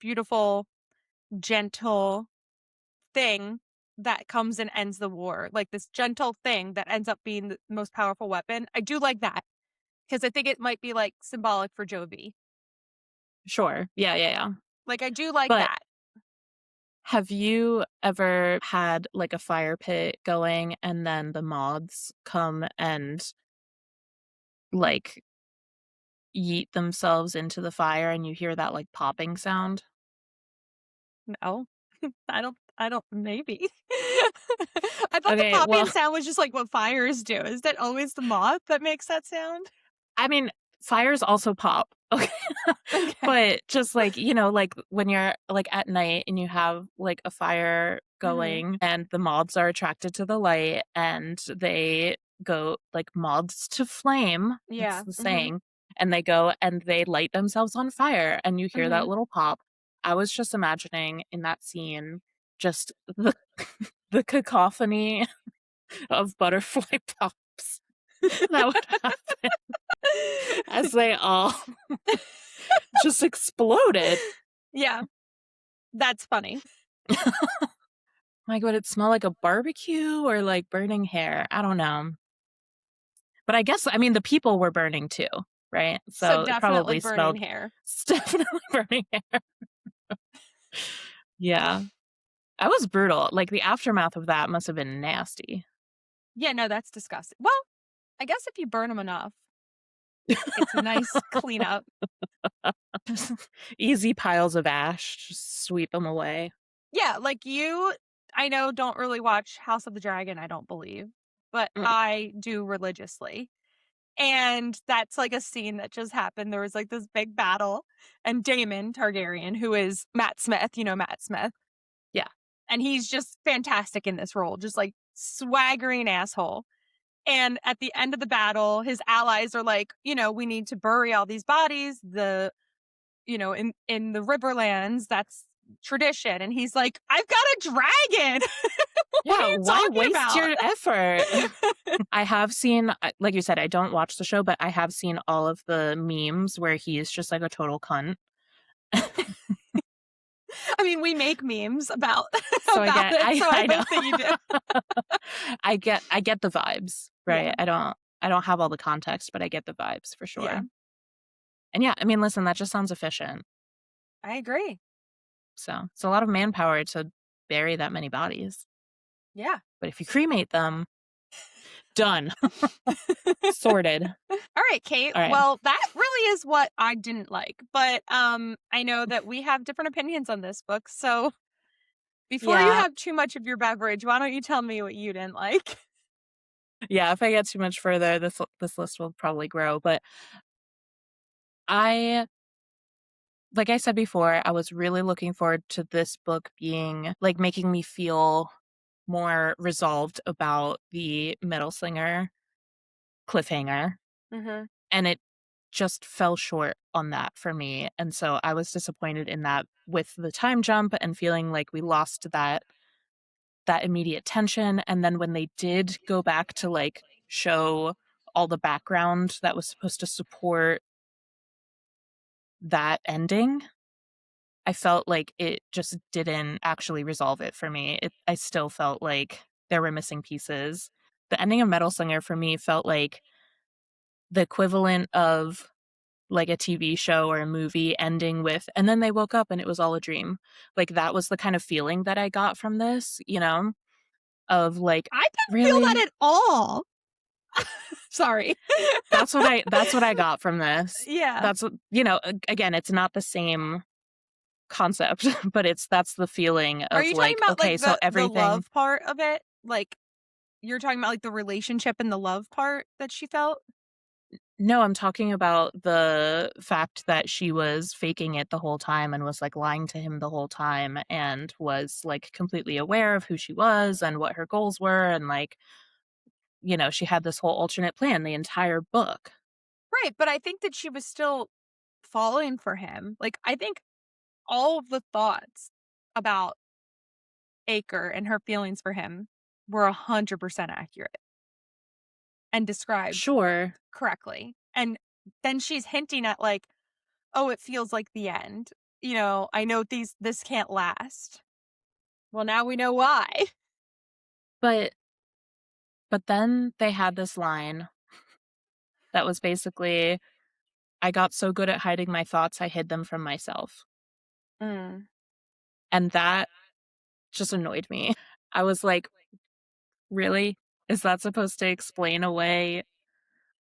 S1: beautiful, gentle thing that comes and ends the war. Like, this gentle thing that ends up being the most powerful weapon. I do like that because I think it might be like symbolic for Jovie.
S2: Sure. Yeah.
S1: Like, I do like
S2: But
S1: that.
S2: have you ever had like a fire pit going and then the moths come and like yeet themselves into the fire and you hear that like popping sound?
S1: No, I don't, maybe. I thought the
S2: Okay,
S1: popping
S2: well,
S1: sound was just like what fires do. Is that always the moth that makes that sound?
S2: I mean, fires also pop. Okay.
S1: Okay.
S2: But just like, like when you're like at night and you have like a fire going and the moths are attracted to the light and they go like moths to flame. It's
S1: Yeah.
S2: the saying. And they go and they light themselves on fire and you hear that little pop. I was just imagining in that scene just the the cacophony of butterfly pops that would happen as they all just exploded.
S1: Yeah. That's funny.
S2: Like, would it smell like a barbecue or like burning hair? I don't know. But I guess, I mean, the people were burning too, right?
S1: So
S2: So it
S1: definitely
S2: probably
S1: burning
S2: smelled.
S1: hair.
S2: It's definitely burning hair. Yeah. That was brutal. Like, the aftermath of that must have been nasty.
S1: Yeah, no, that's disgusting. Well, I guess if you burn them enough, it's a nice cleanup.
S2: Easy piles of ash, just sweep them away.
S1: Yeah, like you, I know, don't really watch House of the Dragon, I don't believe, but
S2: Mm.
S1: I do religiously. And that's like a scene that just happened. There was like this big battle, and Daemon Targaryen, who is Matt Smith, Matt Smith.
S2: Yeah.
S1: And he's just fantastic in this role, just like swaggering asshole. And at the end of the battle, his allies are like, we need to bury all these bodies. In the Riverlands, that's tradition. And he's like, I've got a dragon. What are you
S2: why
S1: talking
S2: waste
S1: about?
S2: your effort? I have seen, like you said, I don't watch the show, but I have seen all of the memes where he's just like a total cunt.
S1: I mean, we make memes about
S2: So
S1: it, so I
S2: know
S1: hope that you do.
S2: I get the vibes, right?
S1: Yeah.
S2: I don't have all the context, but I get the vibes for sure.
S1: Yeah.
S2: And yeah, I mean, listen, that just sounds efficient.
S1: I agree.
S2: So it's a lot of manpower to bury that many bodies.
S1: Yeah.
S2: But if you cremate them, done. Sorted.
S1: All right, Kate.
S2: All right.
S1: Well, that really is what I didn't like. But I know that we have different opinions on this book. So before you
S2: Yeah.
S1: have too much of your beverage, why don't you tell me what you didn't like?
S2: Yeah, if I get too much further, this list will probably grow. But I, like I said before, I was really looking forward to this book being like making me feel more resolved about the Metal Slinger cliffhanger.
S1: Mm-hmm.
S2: And it just fell short on that for me. And so I was disappointed in that with the time jump and feeling like we lost that immediate tension. And then when they did go back to like show all the background that was supposed to support that ending, I felt like it just didn't actually resolve it for me. I still felt like there were missing pieces. The ending of Metal Slinger for me felt like the equivalent of like a TV show or a movie ending with, and then they woke up and it was all a dream. Like that was the kind of feeling that I got from this, of like,
S1: I didn't feel that
S2: really?
S1: at all. Sorry.
S2: That's what I got from this.
S1: Yeah.
S2: That's what, again, it's not the same concept, but that's the feeling
S1: Are
S2: of
S1: you talking
S2: like,
S1: about
S2: okay,
S1: like
S2: so
S1: the
S2: everything.
S1: love part of it? Like you're talking about like the relationship and the love part that she felt?
S2: No, I'm talking about the fact that she was faking it the whole time and was like lying to him the whole time and was like completely aware of who she was and what her goals were. And like, she had this whole alternate plan the entire book.
S1: Right, but I think that she was still falling for him. Like I think all of the thoughts about Acre and her feelings for him were 100% accurate and described
S2: Sure.
S1: correctly. And then she's hinting at like, "Oh, it feels like the end. I know this can't last." Well, now we know why.
S2: But then they had this line that was basically, I got so good at hiding my thoughts, I hid them from myself.
S1: Mm.
S2: And that just annoyed me. I was like, really? Is that supposed to explain away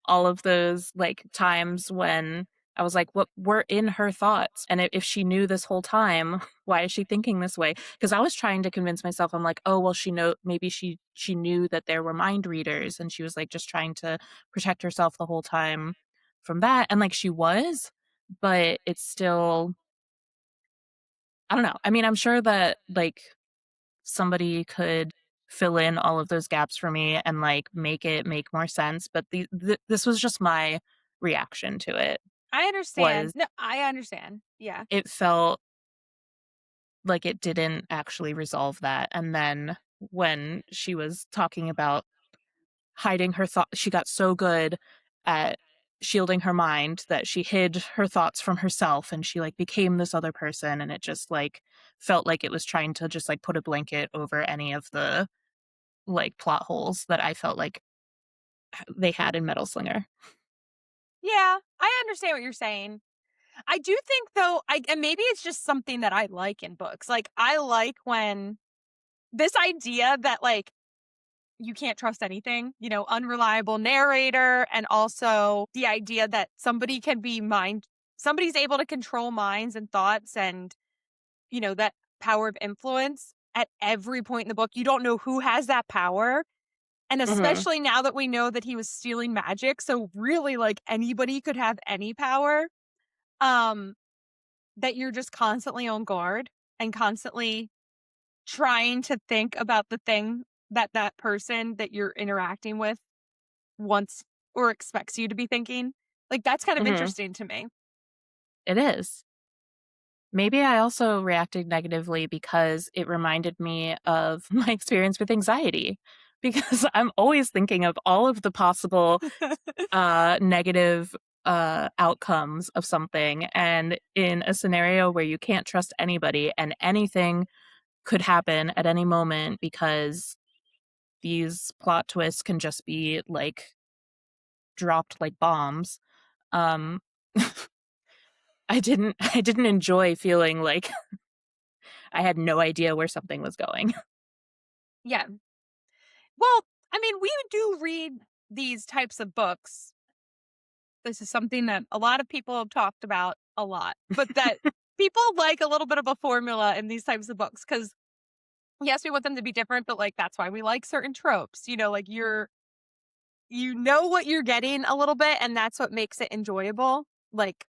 S2: all of those like times when I was like, what were in her thoughts? And if she knew this whole time, why is she thinking this way? Because I was trying to convince myself, I'm like, oh well, maybe she knew that there were mind readers, and she was like just trying to protect herself the whole time from that. And like she was, but it's still, I don't know. I mean, I'm sure that like somebody could fill in all of those gaps for me and like make it make more sense, but this was just my reaction to it.
S1: I understand.
S2: Was
S1: No, I understand. Yeah.
S2: it felt like it didn't actually resolve that. And then when she was talking about hiding her thought, she got so good at shielding her mind that she hid her thoughts from herself, and she like became this other person, and it just like felt like it was trying to just like put a blanket over any of the like plot holes that I felt like they had in Metal Slinger.
S1: Yeah, I understand what you're saying. I do think though, and maybe it's just something that I like in books. Like I like when this idea that like you can't trust anything, unreliable narrator, and also the idea that somebody's able to control minds and thoughts, and that power of influence at every point in the book. You don't know who has that power. And
S2: Mhm.
S1: especially now that we know that he was stealing magic, so really like anybody could have any power. Um that you're just constantly on guard and constantly trying to think about the thing that that person that you're interacting with wants or expects you to be thinking. Like, that's kind of
S2: Mhm.
S1: interesting to me.
S2: It is. Maybe I also reacted negatively because it reminded me of my experience with anxiety, because I'm always thinking of all of the possible negative outcomes of something, and in a scenario where you can't trust anybody and anything could happen at any moment because these plot twists can just be like dropped like bombs. um I didn't enjoy feeling like I had no idea where something was going.
S1: Yeah. Well, I mean, we do read these types of books. This is something that a lot of people have talked about a lot, but that people like a little bit of a formula in these types of books because, yes, we want them to be different, but like that's why we like certain tropes. Like you know what you're getting a little bit, and that's what makes it enjoyable. Like,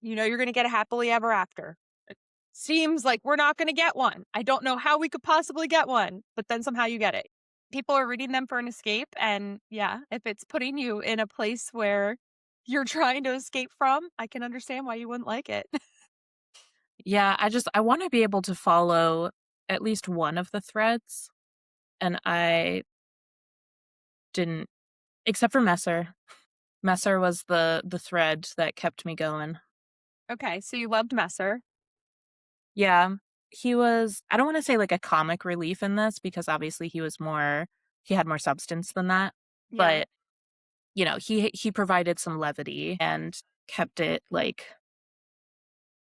S1: you're going to get a happily ever after. It seems like we're not going to get one. I don't know how we could possibly get one, but then somehow you get it. People are reading them for an escape. And yeah, if it's putting you in a place where you're trying to escape from, I can understand why you wouldn't like it.
S2: Yeah, I want to be able to follow at least one of the threads, and I didn't, except for Messer. Messer was the thread that kept me going.
S1: Okay, so you loved Messer.
S2: Yeah, he was, I don't want to say like a comic relief in this because obviously he had more substance than that,
S1: Yeah,
S2: but he provided some levity and kept it like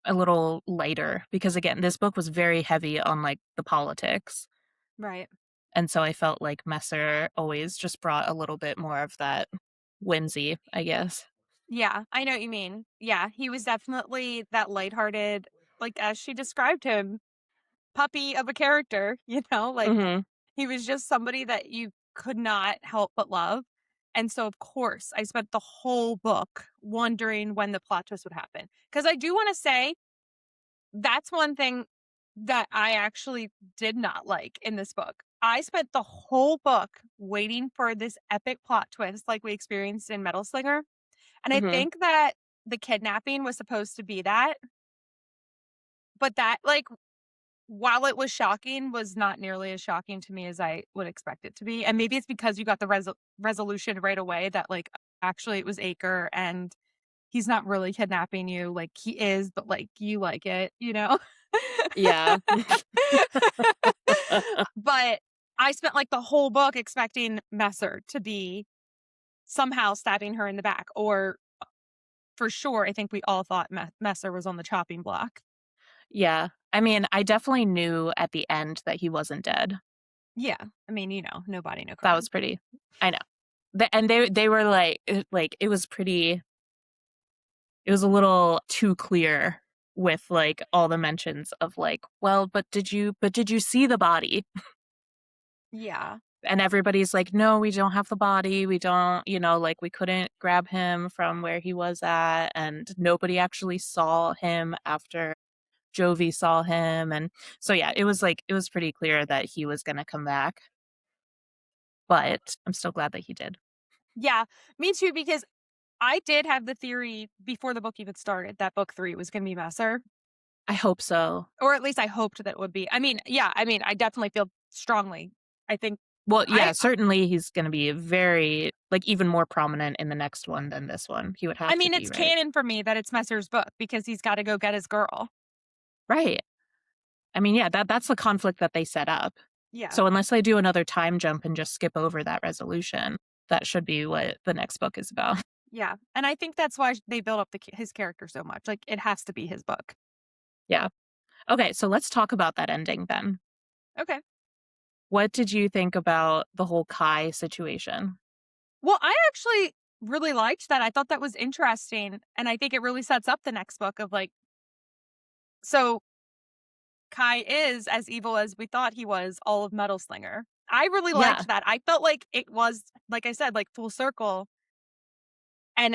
S2: a little lighter because again, this book was very heavy on like the politics.
S1: right.
S2: And so I felt like Messer always just brought a little bit more of that whimsy, I guess.
S1: Yeah, I know what you mean. Yeah, he was definitely that lighthearted, like as she described him, puppy of a character, like
S2: Mhm.
S1: he was just somebody that you could not help but love. And so, of course, I spent the whole book wondering when the plot twist would happen. Because I do want to say that's one thing that I actually did not like in this book. I spent the whole book waiting for this epic plot twist like we experienced in Metal Slinger. And I
S2: Mhm.
S1: think that the kidnapping was supposed to be that. But that, like, while it was shocking, was not nearly as shocking to me as I would expect it to be, and maybe it's because you got the resolution right away that, like, actually it was Acre and he's not really kidnapping you, like, he is, but, like, you like it?
S2: Yeah.
S1: But I spent, like, the whole book expecting Messer to be somehow stabbing her in the back, or for sure, I think we all thought Messer was on the chopping block.
S2: Yeah. I mean, I definitely knew at the end that he wasn't dead.
S1: Yeah, I mean, no body, no
S2: That
S1: crime.
S2: was pretty, I know. And they were like it was pretty, it was a little too clear with like all the mentions of like, well, but did you see the body?
S1: Yeah.
S2: And everybody's like, no, we don't have the body. We don't, like we couldn't grab him from where he was at. And nobody actually saw him after Jovie saw him. And so, yeah, it was pretty clear that he was going to come back. But I'm still glad that he did.
S1: Yeah, me too, because I did have the theory before the book even started that book 3 was gonna be Messer,
S2: I hope so.
S1: or at least I hoped that it would be. I mean, yeah, I mean, I definitely feel strongly. I think
S2: Well,
S1: I
S2: yeah, certainly he's going to be very, like, even more prominent in the next one than this one. He would
S1: I
S2: have to
S1: mean,
S2: be,
S1: it's
S2: right?
S1: canon for me that it's Messer's book because he's gotta go get his girl.
S2: Right. I mean, yeah, that's the conflict that they set up.
S1: Yeah,
S2: So unless they do another time jump and just skip over that resolution, that should be what the next book is about.
S1: yeah, and I think that's why they built up his character so much, like, it has to be his book.
S2: Yeah. Okay, so let's talk about that ending then.
S1: Okay.
S2: What did you think about the whole Kai situation?
S1: Well, I actually really liked that. I thought that was interesting, and I think it really sets up the next book of, like, so Kai is as evil as we thought he was all of Metal Slinger. I really
S2: Yeah.
S1: liked that. I felt like it was, like I said, like full circle, and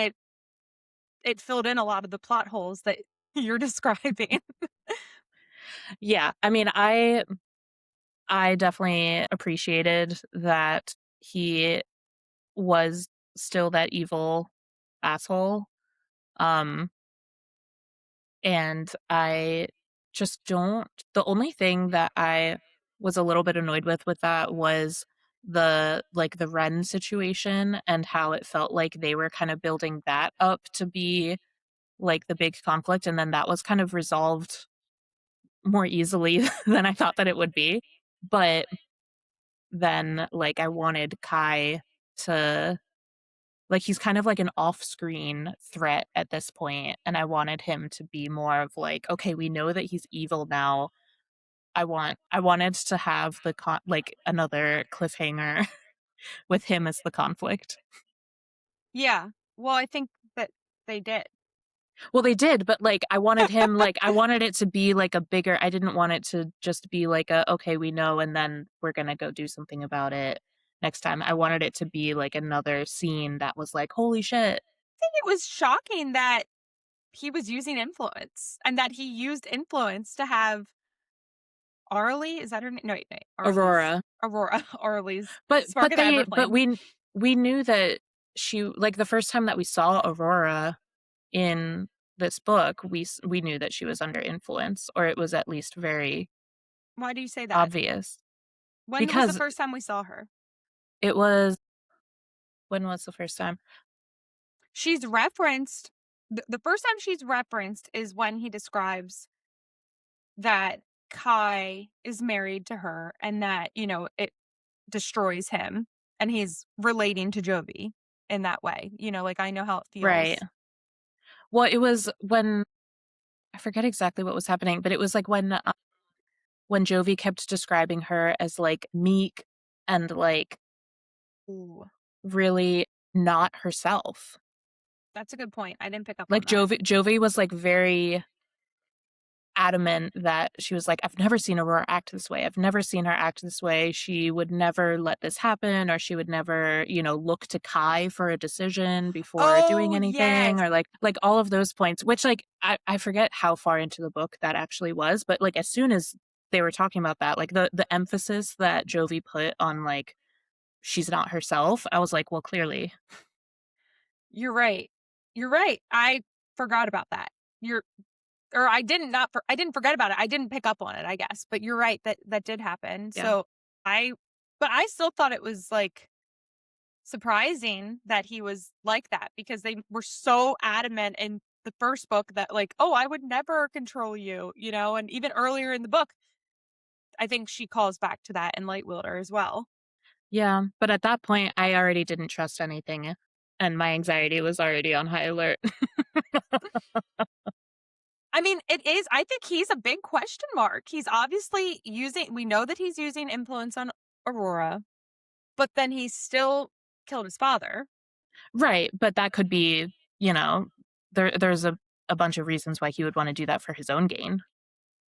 S1: it filled in a lot of the plot holes that you're describing.
S2: Yeah. I mean, I definitely appreciated that he was still that evil asshole. Um, and I just don't, the only thing that I was a little bit annoyed with that was the Ren situation and how it felt like they were kind of building that up to be like the big conflict and then that was kind of resolved more easily than I thought that it would be. But then like I wanted Kai to, like, he's kind of like an off-screen threat at this point, and I wanted him to be more of like, "Okay, we know that he's evil now. I wanted to have like another cliffhanger with him as the conflict.
S1: Yeah. Well, I think that they did.
S2: Well, they did, but like I wanted it to be like a bigger. I didn't want it to just be like a okay, we know, and then we're gonna go do something about it next time. I wanted it to be like another scene that was like, holy shit,
S1: I think it was shocking that he was using influence and that he used influence to have Arlie, is that her name? No, wait. Arlie's
S2: Aurora.
S1: Aurora. Arlie's
S2: But
S1: spark of the Everflame.
S2: we knew that she like the first time that we saw Aurora in this book, we knew that she was under influence, or it was at least very
S1: Why do you say that?
S2: obvious
S1: When was the
S2: because
S1: first time we saw her?
S2: it was when was the first time?
S1: She's referenced the first time she's referenced is when he describes that Kai is married to her and that, it destroys him and he's relating to Jovie in that way. Like I know how it
S2: Right.
S1: feels.
S2: Well, it was when I forget exactly what was happening, but it was like when Jovie kept describing her as like meek and like
S1: Ooh,
S2: really not herself.
S1: that's a good point. I didn't pick up on
S2: Like
S1: that.
S2: Jovie was like very adamant that she was like, I've never seen Aurora act this way. I've never seen her act this way. She would never let this happen, or she would never, look to Kai for a decision before doing
S1: Oh,
S2: anything,
S1: yes.
S2: or like all of those points, which like I forget how far into the book that actually was, but like as soon as they were talking about that, like the emphasis that Jovie put on like she's not herself, I was like, well, clearly.
S1: You're right. You're right. I forgot about that. You're or I didn't not for I didn't forget about it. I didn't pick up on it, I guess. But you're right that that did happen.
S2: Yeah.
S1: So I but I still thought it was like surprising that he was like that because they were so adamant in the first book that like, oh, I would never control you, and even earlier in the book, I think she calls back to that in Light Wielder as well.
S2: Yeah. But at that point I already didn't trust anything, and my anxiety was already on high alert.
S1: I mean, it is. I think he's a big question mark. He's obviously we know that he's using influence on Aurora, but then he still killed his father.
S2: Right, but that could be, there's a bunch of reasons why he would wanna do that for his own gain.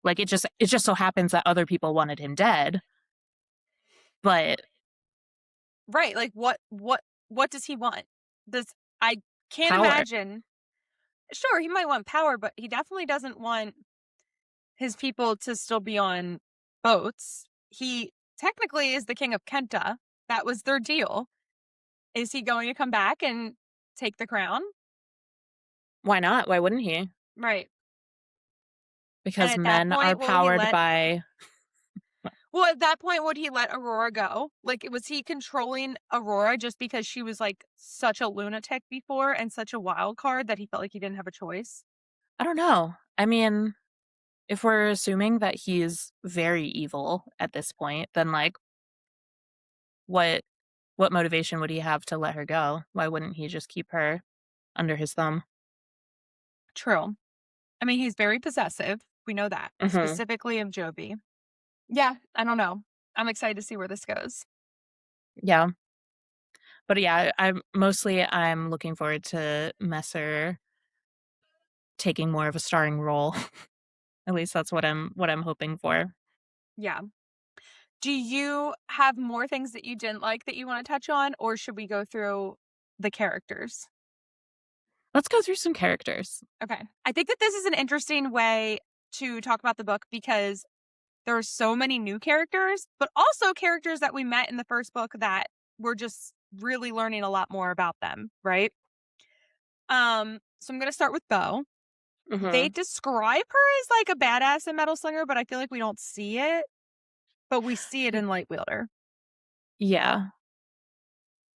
S2: Like, it just so happens that other people wanted him dead, but
S1: Right. Like what does he want? Does I can't
S2: power.
S1: imagine. Sure, he might want power, but he definitely doesn't want his people to still be on boats. He technically is the king of Kenta. That was their deal. Is he going to come back and take the crown?
S2: Why not? Why wouldn't he?
S1: Right. And
S2: Because
S1: at that
S2: men are
S1: point, will he
S2: powered
S1: let
S2: by
S1: Well, at that point, would he let Aurora go? Like, was he controlling Aurora just because she was, like, such a lunatic before and such a wild card that he felt like he didn't have a choice?
S2: I don't know. I mean, if we're assuming that he's very evil at this point, then, like, what what motivation would he have to let her go? Why wouldn't he just keep her under his thumb?
S1: True. I mean, he's very possessive. We know that,
S2: Mhm.
S1: specifically of Jovie. Yeah, I don't know. I'm excited to see where this goes.
S2: Yeah. But yeah, I'm looking forward to Messer taking more of a starring role. At least that's what I'm hoping for.
S1: Yeah. Do you have more things that you didn't like that you wanna touch on, or should we go through the characters?
S2: Let's go through some characters.
S1: Okay. I think that this is an interesting way to talk about the book because there are so many new characters, but also characters that we met in the first book that we're just really learning a lot more about them, right? So I'm gonna start with Bo. They
S2: Mhm.
S1: describe her as like a badass in Metal Slinger, but I feel like we don't see it, but we see it
S2: Y
S1: in Light Wielder.
S2: Yeah,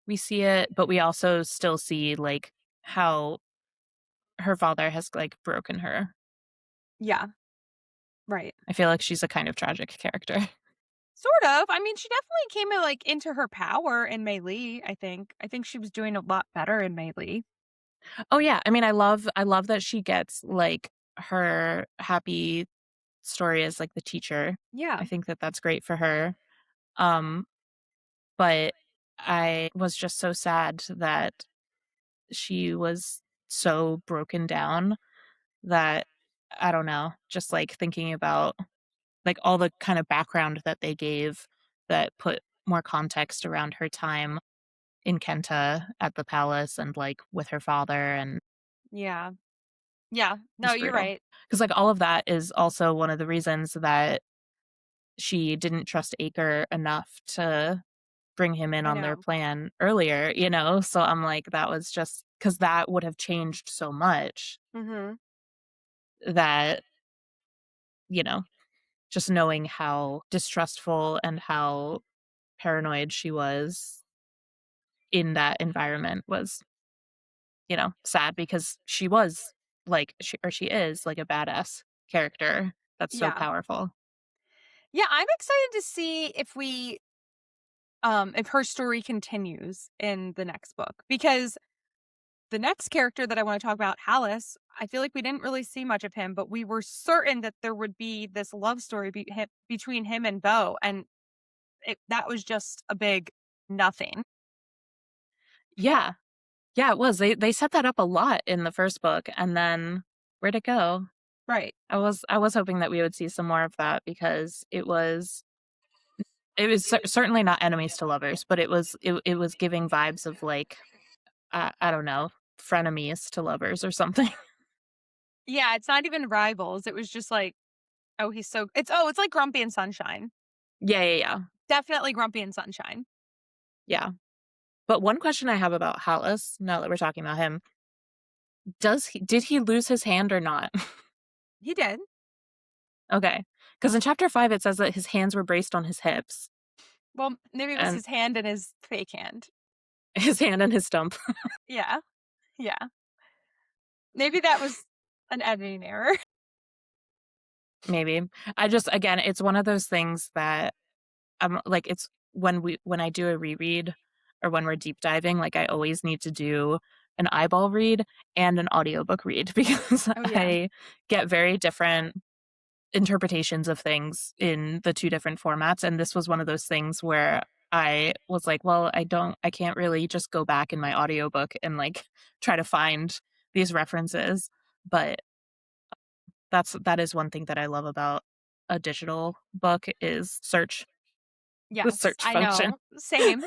S2: we see it, but we also still see, like, how her father has, like, broken her.
S1: Yeah, right.
S2: I feel like she's a kind of tragic character.
S1: Sort of. I mean, she definitely came like into her power in Melee, I think. I think she was doing a lot better in Melee.
S2: Oh, yeah, I mean, I love that she gets, like, her happy story as like the teacher.
S1: Yeah.
S2: I think that that's great for her. Um, but I was just so sad that she was so broken down that I don't know, just like thinking about like all the kind of background that they gave that put more context around her time in Kenta at the palace and like with her father and
S1: Yeah. Yeah. No,
S2: just
S1: you're
S2: brutal.
S1: right.
S2: Because like all of that is also one of the reasons that she didn't trust Acre enough to bring him in
S1: I
S2: on their
S1: know.
S2: plan earlier, you know? So I'm like, that was just because that would have changed so much
S1: Mm-hmm.
S2: that, you know, just knowing how distrustful and how paranoid she was in that environment was, you know, sad because she was like, she is like a badass character that's so
S1: Yeah.
S2: powerful.
S1: Yeah, I'm excited to see if her story continues in the next book, because the next character that I want to talk about, Hallis, I feel like we didn't really see much of him, but we were certain that there would be this love story between him and Bo, and that was just a big nothing.
S2: Yeah. Yeah, it was. They set that up a lot in the first book, and then where'd it go?
S1: Right.
S2: I was hoping that we would see some more of that because it was certainly not enemies to lovers, but it was giving vibes of like I don't know, frenemies to lovers or something.
S1: Yeah, it's not even rivals. It was just like, oh, it's like Grumpy and Sunshine.
S2: Yeah, yeah, yeah.
S1: Definitely Grumpy and Sunshine.
S2: Yeah. But one question I have about Hallis, now that we're talking about him, did he lose his hand or not?
S1: He did.
S2: Okay. Because in chapter 5 it says that his hands were braced on his hips
S1: Well, maybe it was
S2: and
S1: his hand and his fake hand.
S2: his hand and his stump.
S1: Yeah. Yeah. Maybe that was an editing error.
S2: Maybe. I just again, it's one of those things that I'm like it's when I do a reread or when we're deep diving, like I always need to do an eyeball read and an audiobook read because
S1: Oh, yeah.
S2: I get very different interpretations of things in the two different formats. And this was one of those things where I was like, well, I can't really just go back in my audiobook and like try to find these references. But that is one thing that I love about a digital book is the
S1: Yes,
S2: search
S1: I
S2: function.
S1: know. Same.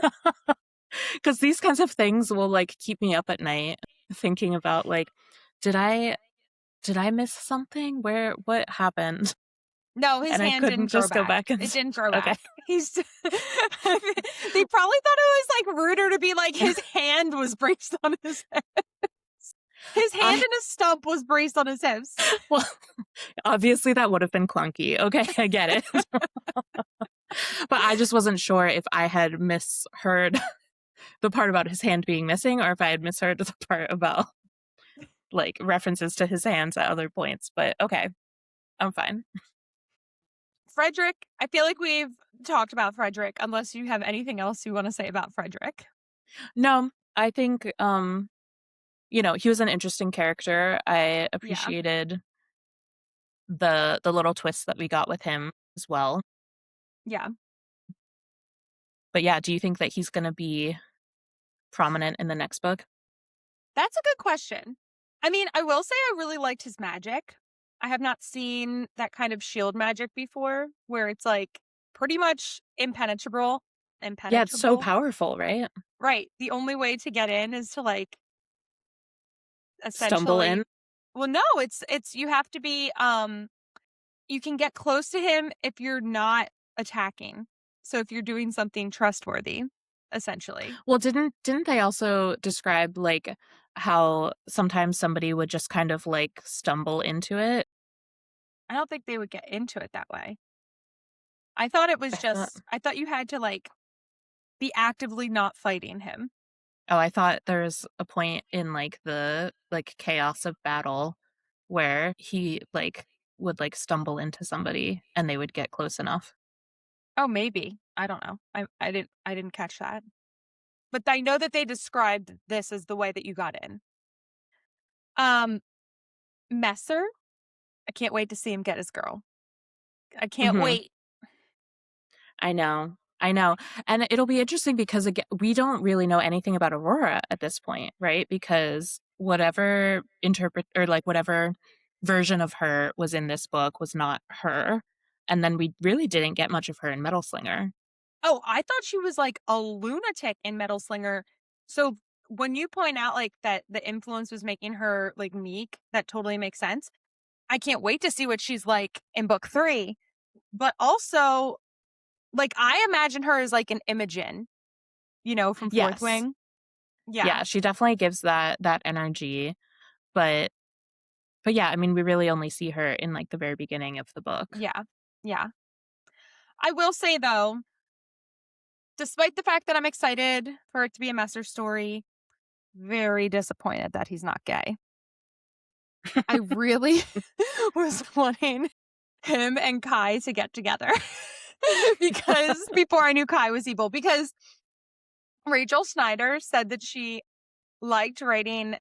S2: Because these kinds of things will like keep me up at night thinking about like, did I did I miss something? What happened?
S1: No, his
S2: And I
S1: hand
S2: couldn't
S1: didn't grow
S2: just go
S1: back.
S2: back and
S1: It didn't grow
S2: okay.
S1: back. He's They probably thought it was, like, ruder to be like his hand was braced on his head. His hand
S2: I
S1: and his stump was braced on his hips.
S2: well, obviously that would have been clunky. Okay, I get it. But I just wasn't sure if I had misheard the part about his hand being missing or if I had misheard the part about like references to his hands at other points. But okay, I'm fine.
S1: Frederick, I feel like we've talked about Frederick, unless you have anything else you wanna say about Frederick.
S2: No, I think you know, he was an interesting character. I
S1: Yeah.
S2: appreciated the little twists that we got with him as well.
S1: Yeah.
S2: But yeah, do you think that he's going to be prominent in the next book?
S1: That's a good question. I mean, I will say I really liked his magic. I have not seen that kind of shield magic before, where it's like pretty much impenetrable.
S2: Yeah, it's so
S1: Impenetrable.
S2: powerful, right?
S1: Right. The only way to get in is to like
S2: Stumble
S1: essentially,
S2: in.
S1: well, no, it's you have to be you can get close to him if you're not attacking. So if you're doing something trustworthy, essentially.
S2: Well, didn't they also describe like how sometimes somebody would just kind of like stumble into it?
S1: I don't think they would get into it that way. I thought it was
S2: I thought
S1: I thought you had to like be actively not fighting him.
S2: I thought there was a point in like the like chaos of battle where he like would like stumble into somebody and they would get close enough.
S1: Oh, maybe. I don't know. I didn't catch that. But I know that they described this as the way that you got in. Um Messer, I can't wait to see him get his girl. I can't
S2: Mhm.
S1: wait.
S2: I know. I know. And it'll be interesting because again, we don't really know anything about Aurora at this point, right? Because whatever interpret or like whatever version of her was in this book was not her. And then we really didn't get much of her in Metal Slinger.
S1: Oh, I thought she was like a lunatic in Metal Slinger. So when you point out like that the influence was making her like meek, that totally makes sense. I can't wait to see what she's like in book 3. But also, like I imagine her as like an Imogen, from Fourth
S2: Yes.
S1: Wing. Yeah.
S2: Yeah, she definitely gives that energy, but yeah, I mean, we really only see her in like the very beginning of the book.
S1: Yeah. Yeah. I will say though, despite the fact that I'm excited for it to be a Messer story, very disappointed that he's not gay. I really was wanting him and Kai to get together because before I knew Kai was evil, because Rachel Schneider said that she liked writing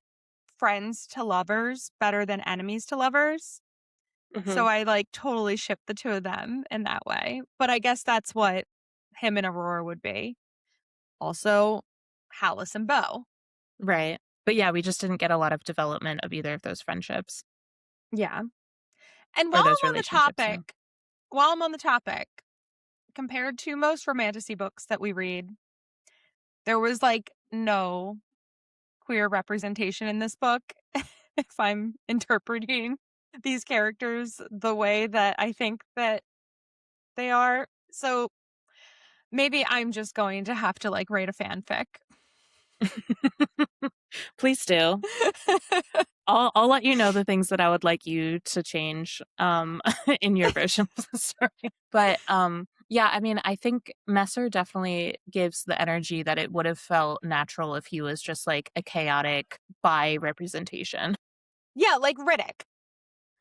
S1: friends to lovers better than enemies to lovers. So
S2: Mhm.
S1: I like totally shipped the two of them in that way. But I guess that's what him and Aurora would be. Also, Hallis and Bo.
S2: Right. But yeah, we just didn't get a lot of development of either of those friendships
S1: Yeah. And
S2: or those relationships, yeah.
S1: while I'm on the topic, compared to most romantasy books that we read, there was like no queer representation in this book. If I'm interpreting these characters the way that I think that they are. So maybe I'm just going to have to like write a fanfic.
S2: Please do. I'll let you know the things that I would like you to change in your version of the story. But yeah, I mean, I think Messer definitely gives the energy that it would have felt natural if he was just like a chaotic bi representation.
S1: Yeah, like Riddick.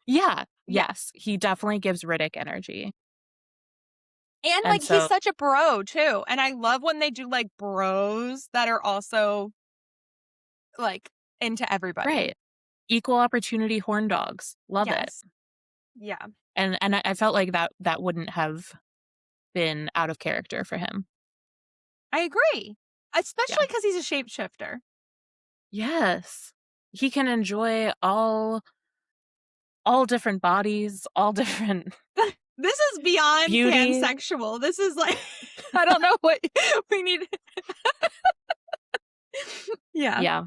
S2: Yeah,
S1: Yeah.
S2: yes, he definitely gives Riddick energy.
S1: And
S2: And
S1: like he's
S2: so,
S1: such a bro too. And I love when they do like bros that are also like into everybody.
S2: right, equal opportunity horn dogs. Love it.
S1: Yes. Yeah.
S2: And I felt like that wouldn't have been out of character for him.
S1: I agree.
S2: Yeah.
S1: Especially because he's a shapeshifter.
S2: Yes. He can enjoy all different bodies, all different
S1: This is beyond
S2: beauty.
S1: pansexual. This is like, I don't know what we need. Yeah.
S2: Yeah.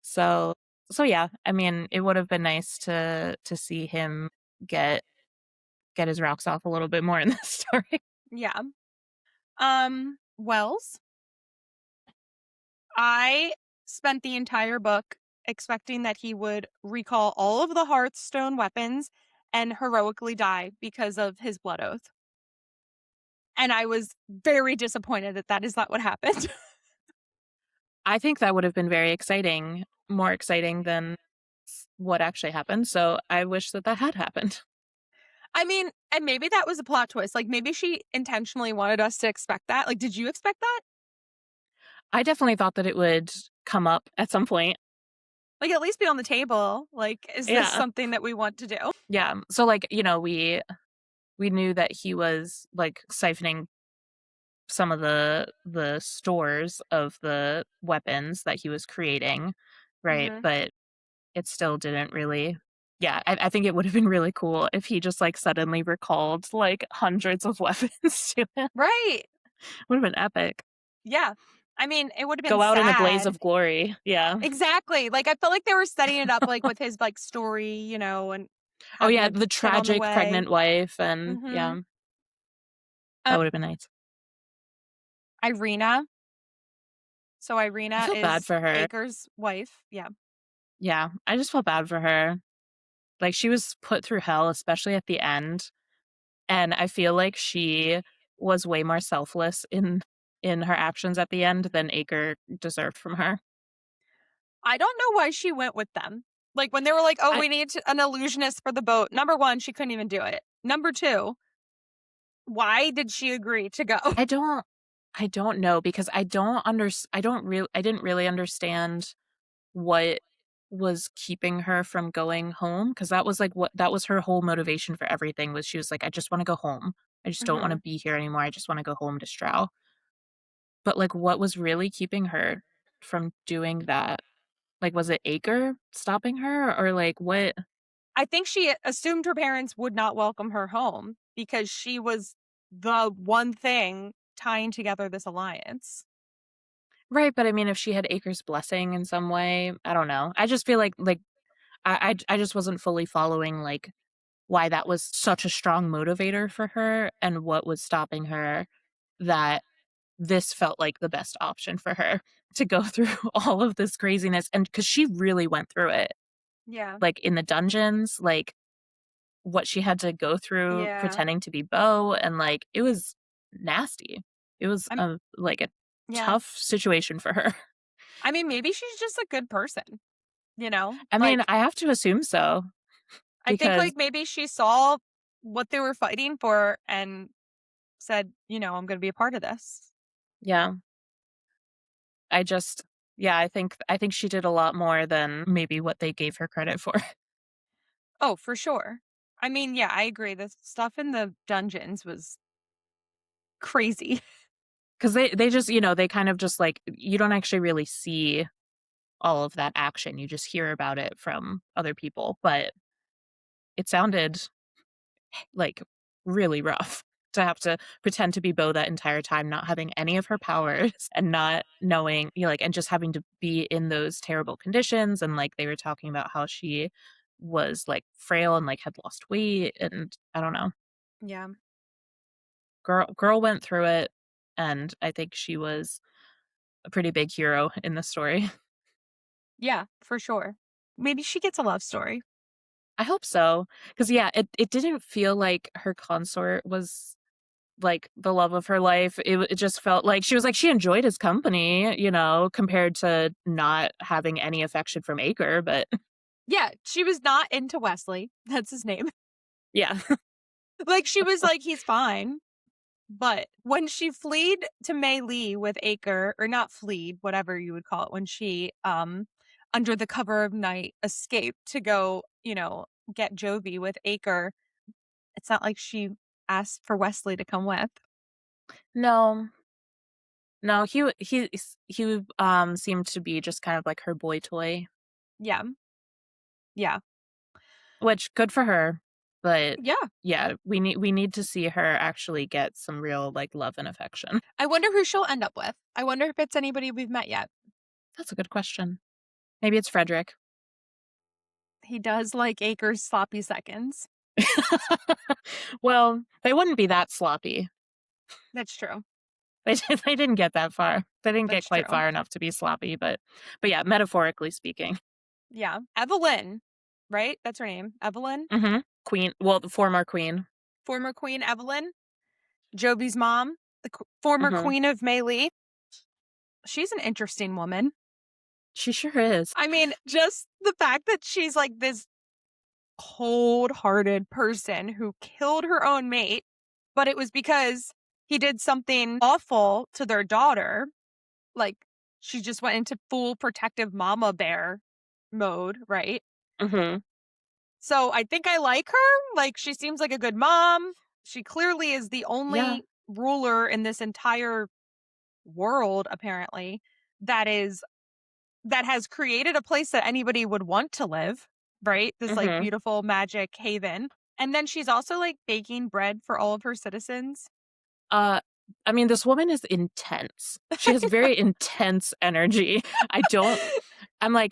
S2: So yeah, I mean, it would have been nice to see him get his rocks off a little bit more in this story.
S1: Yeah. Wells, I spent the entire book expecting that he would recall all of the Hearthstone weapons and heroically die because of his blood oath. And I was very disappointed that that is not what happened.
S2: I think that would have been very exciting, more exciting than what actually happened. So I wish that had happened.
S1: I mean, and maybe that was a plot twist. Like maybe she intentionally wanted us to expect that. Like, did you expect that?
S2: I definitely thought that it would come up at some point.
S1: Like, at least be on the table. Like, is this
S2: Yeah.
S1: something that we want to do?
S2: Yeah. So like, we knew that he was like siphoning some of the stores of the weapons that he was creating, right?
S1: Hmm.
S2: But it still didn't really. Yeah, I think it would have been really cool if he just like suddenly recalled like hundreds of weapons to him.
S1: Right.
S2: Would have been epic.
S1: Yeah. I mean, it would have been
S2: Go out in a blaze
S1: sad.
S2: of glory. Yeah.
S1: Exactly. Like, I felt like they were setting it up, like, with his, like, story, and
S2: Oh
S1: having
S2: yeah,
S1: a
S2: the
S1: kid on the
S2: tragic
S1: way.
S2: pregnant wife, and
S1: Hmm.
S2: yeah, that would have been nice.
S1: Irina. So
S2: I
S1: Irina
S2: feel bad
S1: is
S2: for her.
S1: Ager's wife. Yeah.
S2: Yeah, I just felt bad for her. Like she was put through hell, especially at the end. And I feel like she was way more selfless in her actions at the end than Acre deserved from her.
S1: I don't know why she went with them. Like, when they were like, oh,
S2: I
S1: we need an illusionist for the boat. Number one, she couldn't even do it. Number two, why did she agree to go?
S2: I don't I don't know because I didn't really understand what was keeping her from going home, because that was like what that was her whole motivation for everything, was she was like, I just want to go home. I just don't want to
S1: Hmm.
S2: be here anymore. I just want to go home to Stroud. But like what was really keeping her from doing that? Like was it Acre stopping her, or like what?
S1: I think she assumed her parents would not welcome her home because she was the one thing tying together this alliance.
S2: Right, but I mean if she had Acre's blessing in some way, I don't know. I just feel like I just wasn't fully following like why that was such a strong motivator for her and what was stopping her, that this felt like the best option for her to go through all of this craziness. And because she really went through it,
S1: Yeah.
S2: like in the dungeons, like what she had to go through
S1: Yeah.
S2: pretending to be Beau, and like it was nasty. It was
S1: I'm
S2: a like a
S1: yeah.
S2: tough situation for her.
S1: I mean, maybe she's just a good person, you know?
S2: I mean,
S1: Like
S2: I have to assume so,
S1: I think
S2: because
S1: like maybe she saw what they were fighting for and said, I'm going to be a part of this.
S2: yeah, I just yeah, I think she did a lot more than maybe what they gave her credit for.
S1: Oh, for sure. I mean, yeah, I agree. The stuff in the dungeons was crazy.
S2: 'Cause they just, they kind of just, like, you don't actually really see all of that action, you just hear about it from other people, but it sounded, like, really rough to have to pretend to be Beau that entire time, not having any of her powers and not knowing, like, and just having to be in those terrible conditions, and, like, they were talking about how she was, like, frail and, like, had lost weight, and I don't know.
S1: Yeah.
S2: Girl went through it, and I think she was a pretty big hero in the story.
S1: Yeah, for sure. Maybe she gets a love story.
S2: I hope so, because yeah, it didn't feel like her consort was, like, the love of her life. It just felt like she enjoyed his company, compared to not having any affection from Acre, but
S1: Yeah, she was not into Wesley. That's his name.
S2: yeah.
S1: Like she was like, he's fine. But when she fled to Meile with Acre, or not fled, whatever you would call it, when she, under the cover of night, escaped to go, get Jovie with Acre, it's not like she asked for Wesley to come with.
S2: No. No, he seemed to be just kind of like her boy toy,
S1: Yeah. Yeah.
S2: which good for her, but
S1: Yeah.
S2: yeah, we need to see her actually get some real, like, love and affection.
S1: I wonder who she'll end up with. I wonder if it's anybody we've met yet.
S2: That's a good question. Maybe it's Frederick.
S1: He does like Acre's sloppy seconds.
S2: Well, they wouldn't be that sloppy.
S1: That's true.
S2: They didn't get that far. They didn't get
S1: That's
S2: quite
S1: true.
S2: far enough to be sloppy, but yeah, metaphorically speaking.
S1: Yeah. Evelyn, right? That's her name. Evelyn.
S2: Mhm. Queen, well, the former queen.
S1: Former Queen Evelyn. Jovie's mom, the former
S2: Mhm.
S1: queen of Melee. She's an interesting woman.
S2: She sure is.
S1: I mean, just the fact that she's like this cold-hearted person who killed her own mate, but it was because he did something awful to their daughter. Like, she just went into full protective mama bear mode, right?
S2: Mhm.
S1: So I think I like her. Like, she seems like a good mom. She clearly is the
S2: Yeah.
S1: only ruler in this entire world, apparently, that is that has created a place that anybody would want to live, right? This like
S2: Mhm.
S1: beautiful magic haven. And then she's also like baking bread for all of her citizens.
S2: Uh, I mean, this woman is intense. She has very intense energy. I don't I'm I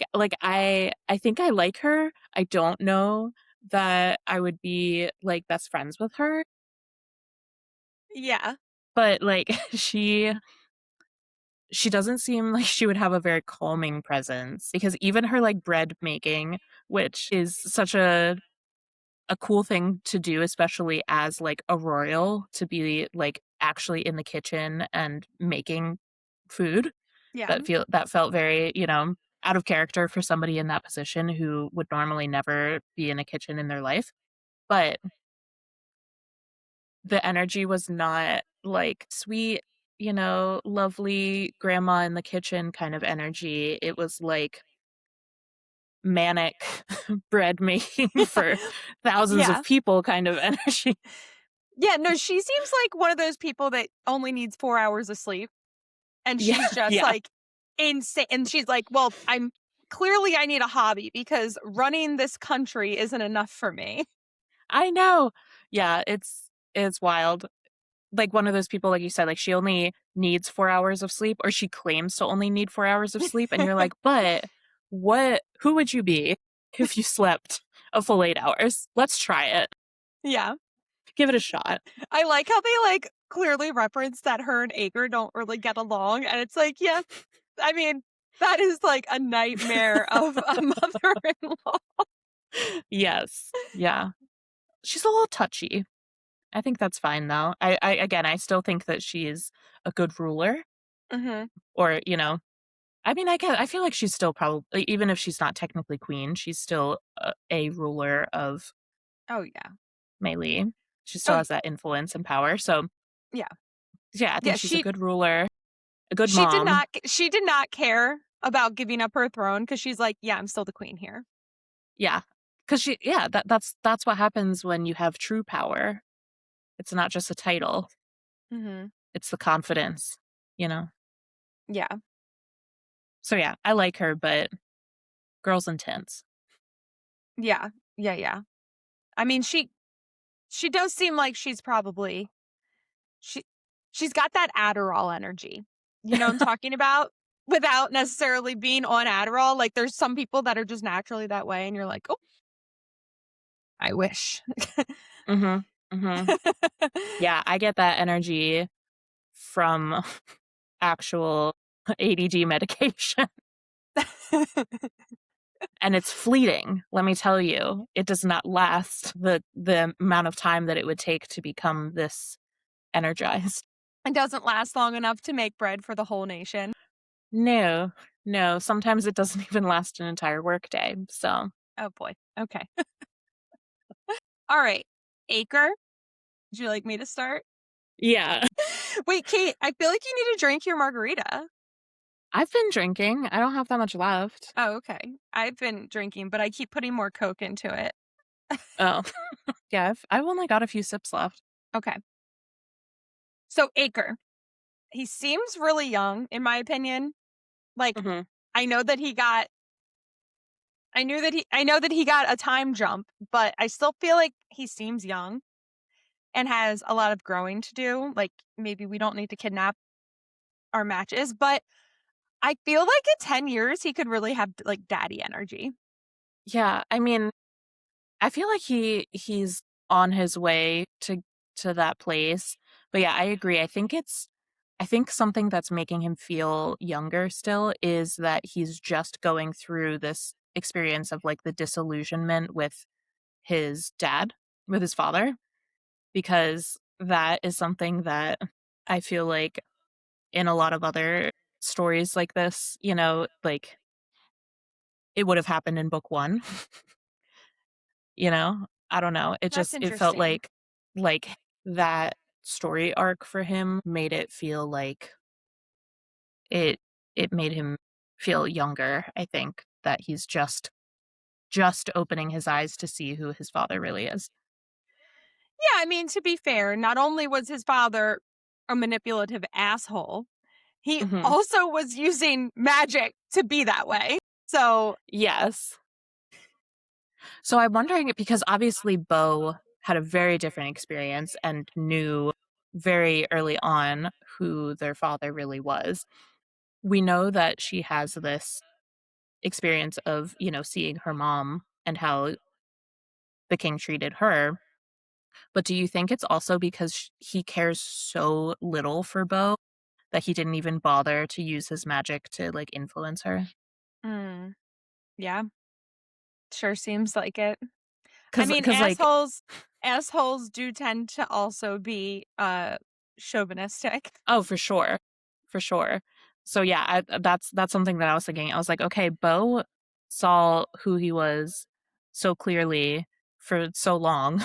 S2: think I like her. I don't know that I would be, like, best friends with her,
S1: Yeah.
S2: but, like, she doesn't seem like she would have a very calming presence, because even her, like, bread making, which is such a cool thing to do, especially as, like, a royal, to be, like, actually in the kitchen and making food,
S1: Yeah.
S2: that felt very, out of character for somebody in that position who would normally never be in a kitchen in their life, but the energy was not, like, sweet, lovely grandma in the kitchen kind of energy. It was like manic bread making for thousands
S1: Yeah.
S2: of people kind of energy.
S1: Yeah, no, she seems like one of those people that only needs 4 hours of sleep, and
S2: Yeah,
S1: she's just,
S2: yeah.
S1: like, insane, and she's like, "Well, I need a hobby because running this country isn't enough for me."
S2: I know. Yeah, it's wild. Like one of those people, like you said, like she only needs 4 hours of sleep, or she claims to only need 4 hours of sleep, and you're like, but who would you be if you slept a full 8 hours? Let's try it.
S1: Yeah.
S2: Give it a shot.
S1: I like how they, like, clearly reference that her and Ager don't really get along, and it's like, yeah, I mean, that is, like, a nightmare of a mother-in-law.
S2: Yes. Yeah. She's a little touchy. I think that's fine though. I again, I still think that she's a good ruler,
S1: Mhm.
S2: or, I mean, I feel like she's still probably, even if she's not technically queen, she's still a ruler of
S1: Oh, yeah.
S2: Melee. She
S1: Oh,
S2: still has that influence and power. So,
S1: yeah.
S2: yeah, I
S1: Yeah,
S2: think she's a good ruler, a good mom.
S1: she did not care about giving up her throne because she's like, "Yeah, I'm still the queen here."
S2: Yeah. Cuz that's what happens when you have true power. It's not just a title.
S1: Mhm.
S2: It's the confidence, you know.
S1: Yeah.
S2: So yeah, I like her, but girl's intense.
S1: Yeah. Yeah, yeah. I mean, she does seem like she she's got that Adderall energy. You know what I'm talking about? Without necessarily being on Adderall, like, there's some people that are just naturally that way, and you're like, "Oh, I wish."
S2: Mhm. Mhm. Yeah, I get that energy from actual ADD medication. And it's fleeting, let me tell you. It does not last the amount of time that it would take to become this energized.
S1: It doesn't last long enough to make bread for the whole nation.
S2: No, no, sometimes it doesn't even last an entire workday, so
S1: Oh, boy. Okay. Alright. Acre, would you like me to start?
S2: yeah.
S1: Wait, Kate, I feel like you need to drink your margarita.
S2: I've been drinking, I don't have that much left.
S1: Oh, okay. I've been drinking, but I keep putting more Coke into it.
S2: Oh, yeah, I've only got a few sips left.
S1: Okay. So Acre, he seems really young, in my opinion. Like,
S2: Mhm.
S1: I know that he got I know that he got a time jump, but I still feel like he seems young and has a lot of growing to do. Like, maybe we don't need to kidnap our matches, but I feel like in 10 years he could really have like daddy energy.
S2: Yeah, I mean, I feel like he's on his way to that place. But yeah, I agree. I think something that's making him feel younger still is that he's just going through this experience of like the disillusionment with his dad, with his father, because that is something that I feel like in a lot of other stories like this, like it would have happened in book 1. I don't know.
S1: That's
S2: It felt
S1: interesting.
S2: like that story arc for him made it feel like it it made him feel younger, I think, that he's just opening his eyes to see who his father really is.
S1: Yeah, I mean, to be fair, not only was his father a manipulative asshole, he
S2: Mhm.
S1: also was using magic to be that way. So,
S2: Yes. So I'm wondering, because obviously Bo had a very different experience and knew very early on who their father really was. We know that she has this experience of, seeing her mom and how the king treated her. But do you think it's also because he cares so little for Bo that he didn't even bother to use his magic to like influence her?
S1: mm, yeah, sure seems like it. I
S2: Cuz
S1: mean,
S2: cuz like
S1: assholes do tend to also be chauvinistic.
S2: oh, for sure. For sure. So yeah, that's something that I was thinking. I was like, okay, Bo saw who he was so clearly for so long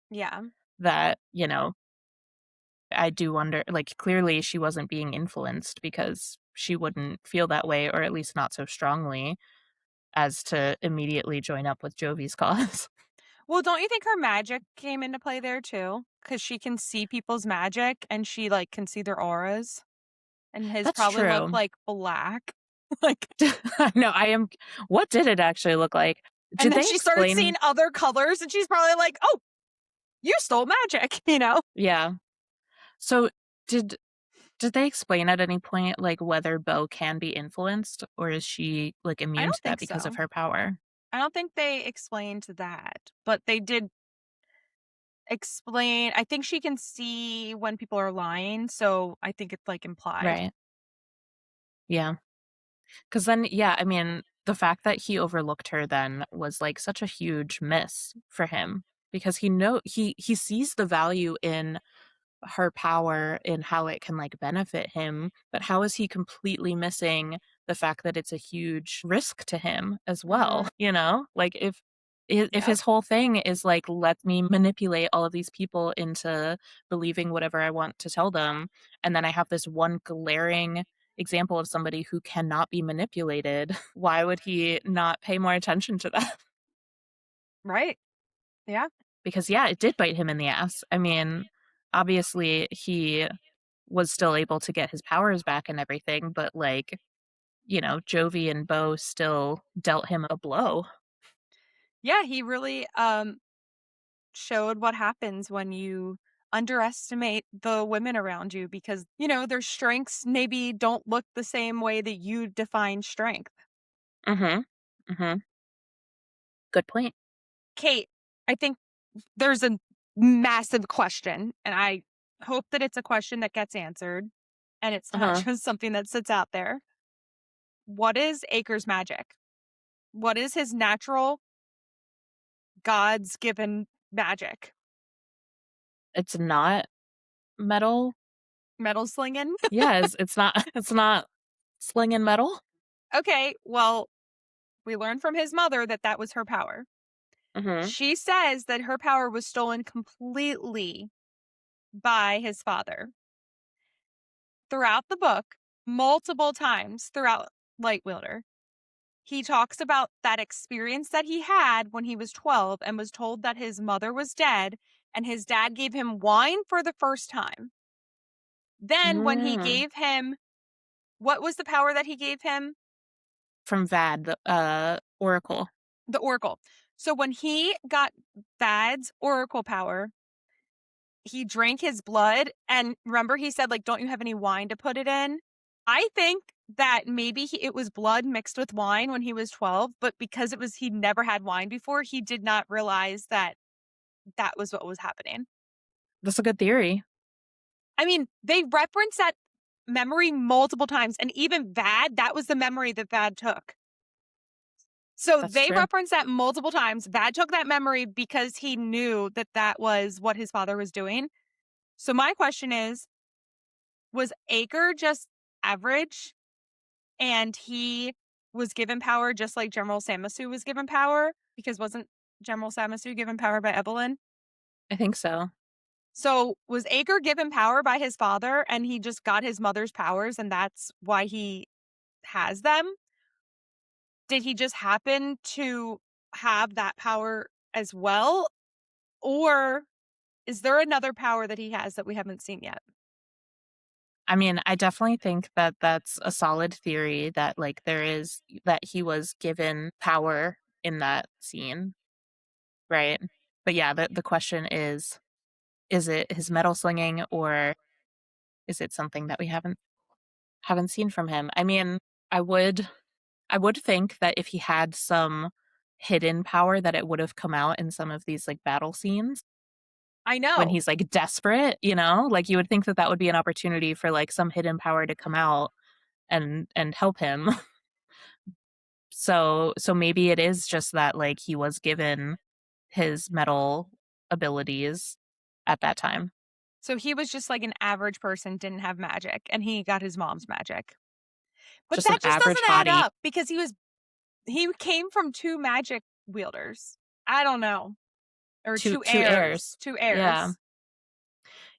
S1: Yeah.
S2: that, I do wonder, like, clearly she wasn't being influenced because she wouldn't feel that way, or at least not so strongly. as to immediately join up with Jovie's cause.
S1: Well, don't you think her magic came into play there too? Because she can see people's magic and she like can see their auras. And his
S2: That's
S1: probably looked
S2: true.
S1: like black. Like,
S2: No, I am. What did it actually look like?
S1: and
S2: Did
S1: then
S2: they
S1: she started seeing
S2: explain?
S1: other colors and she's probably like, oh, you stole magic, you know?
S2: Yeah. So did did they explain at any point like whether Bo can be influenced, or is she like
S1: I
S2: immune to
S1: don't
S2: that
S1: think
S2: because of
S1: so.
S2: her power?
S1: I don't think they explained that, but they did explain. I think she can see when people are lying, so I think it's like implied.
S2: Right. Yeah. Because then, yeah, I mean, the fact that he overlooked her then was like such a huge miss for him because he sees the value in her power in how it can like benefit him, but how is he completely missing the fact that it's a huge risk to him as
S1: Mhm.
S2: well, you know? Like if
S1: Yep.
S2: his whole thing is like let me manipulate all of these people into believing whatever I want to tell them, and then I have this one glaring example of somebody who cannot be manipulated, why would he not pay more attention to that?
S1: Right. Yeah.
S2: Because yeah, it did bite him in the ass. I mean, obviously he was still able to get his powers back and everything, but like, Jovie and Bo still dealt him a blow.
S1: Yeah, he really showed what happens when you underestimate the women around you because, their strengths maybe don't look the same way that you define strength.
S2: Mhm. Mhm. Good point.
S1: Kate, I think there's a massive question, and I hope that it's a question that gets answered and it's not
S2: Uh-huh.
S1: just something that sits out there. What is Acre's magic? What is his natural God's given magic?
S2: It's not metal.
S1: Metal slinging?
S2: Yeah, it's not it's not slinging metal.
S1: Okay, well, we learned from his mother that that was her power.
S2: Mhm.
S1: She says that her power was stolen completely by his father. Throughout the book, multiple times throughout Light Wielder, he talks about that experience that he had when he was 12 and was told that his mother was dead, and his dad gave him wine for the first time. Then, when he
S2: Mm.
S1: gave him, what was the power that he gave him?
S2: From Vad, the oracle.
S1: The Oracle. So, when he got Thad's Oracle power, he drank his blood. And remember, he said, like, don't you have any wine to put it in? I think that maybe it was blood mixed with wine when he was 12, but because he never had wine before, he did not realize that that was what was happening.
S2: That's a good theory.
S1: I mean, they reference that memory multiple times, and even Vad, that was the memory that Vad took. So
S2: That's
S1: they
S2: true.
S1: reference that multiple times. Vad took that memory because he knew that that was what his father was doing. So my question is, was Acre just average and he was given power just like General Samasu was given power? Because wasn't General Samasu given power by Evelyn?
S2: I think so.
S1: So was Acre given power by his father and he just got his mother's powers and that's why he has them? Did he just happen to have that power as well? Or is there another power that he has that we haven't seen yet?
S2: I mean, I definitely think that that's a solid theory that that he was given power in that scene, right? But yeah, the question is it his metal slinging, or is it something that we haven't seen from him? I mean, I would I would think that if he had some hidden power that it would have come out in some of these like battle scenes
S1: I
S2: when
S1: know.
S2: he's like desperate, Like you would think that that would be an opportunity for like some hidden power to come out and help him. So maybe it is just that like he was given his metal abilities at that time.
S1: So he was just like an average person, didn't have magic, and he got his mom's magic. But
S2: Just an
S1: that just
S2: average
S1: doesn't add
S2: hottie.
S1: up because he came from two magic wielders. I don't know. Or
S2: Two
S1: two
S2: two
S1: heirs.
S2: heirs.
S1: Two
S2: Yeah.
S1: heirs.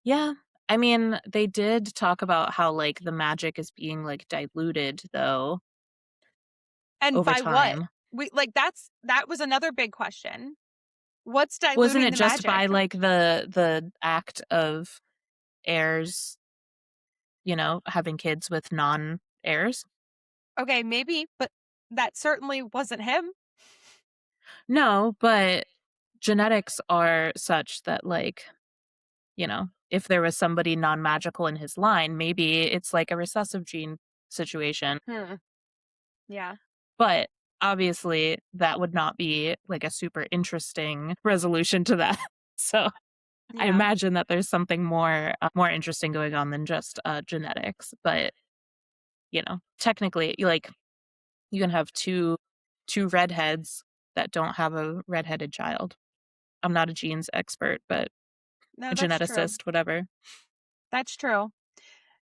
S2: Yeah. I mean, they did talk about how like the magic is being like diluted though
S1: And
S2: over
S1: by what?
S2: time.
S1: that was another big question. What's
S2: Wasn't
S1: diluting
S2: it
S1: the
S2: just
S1: magic?
S2: by like the act of heirs, having kids with non-heirs?
S1: Okay, maybe, but that certainly wasn't him.
S2: No, but genetics are such that like, if there was somebody non-magical in his line, maybe it's like a recessive gene situation.
S1: Hmm. Yeah.
S2: But obviously that would not be like a super interesting resolution to that. So I
S1: Yeah.
S2: imagine that there's something more interesting going on than just genetics. But technically, like you can have two redheads that don't have a redheaded child. I'm not a genes expert, but
S1: No,
S2: a
S1: that's true.
S2: geneticist, whatever.
S1: That's true.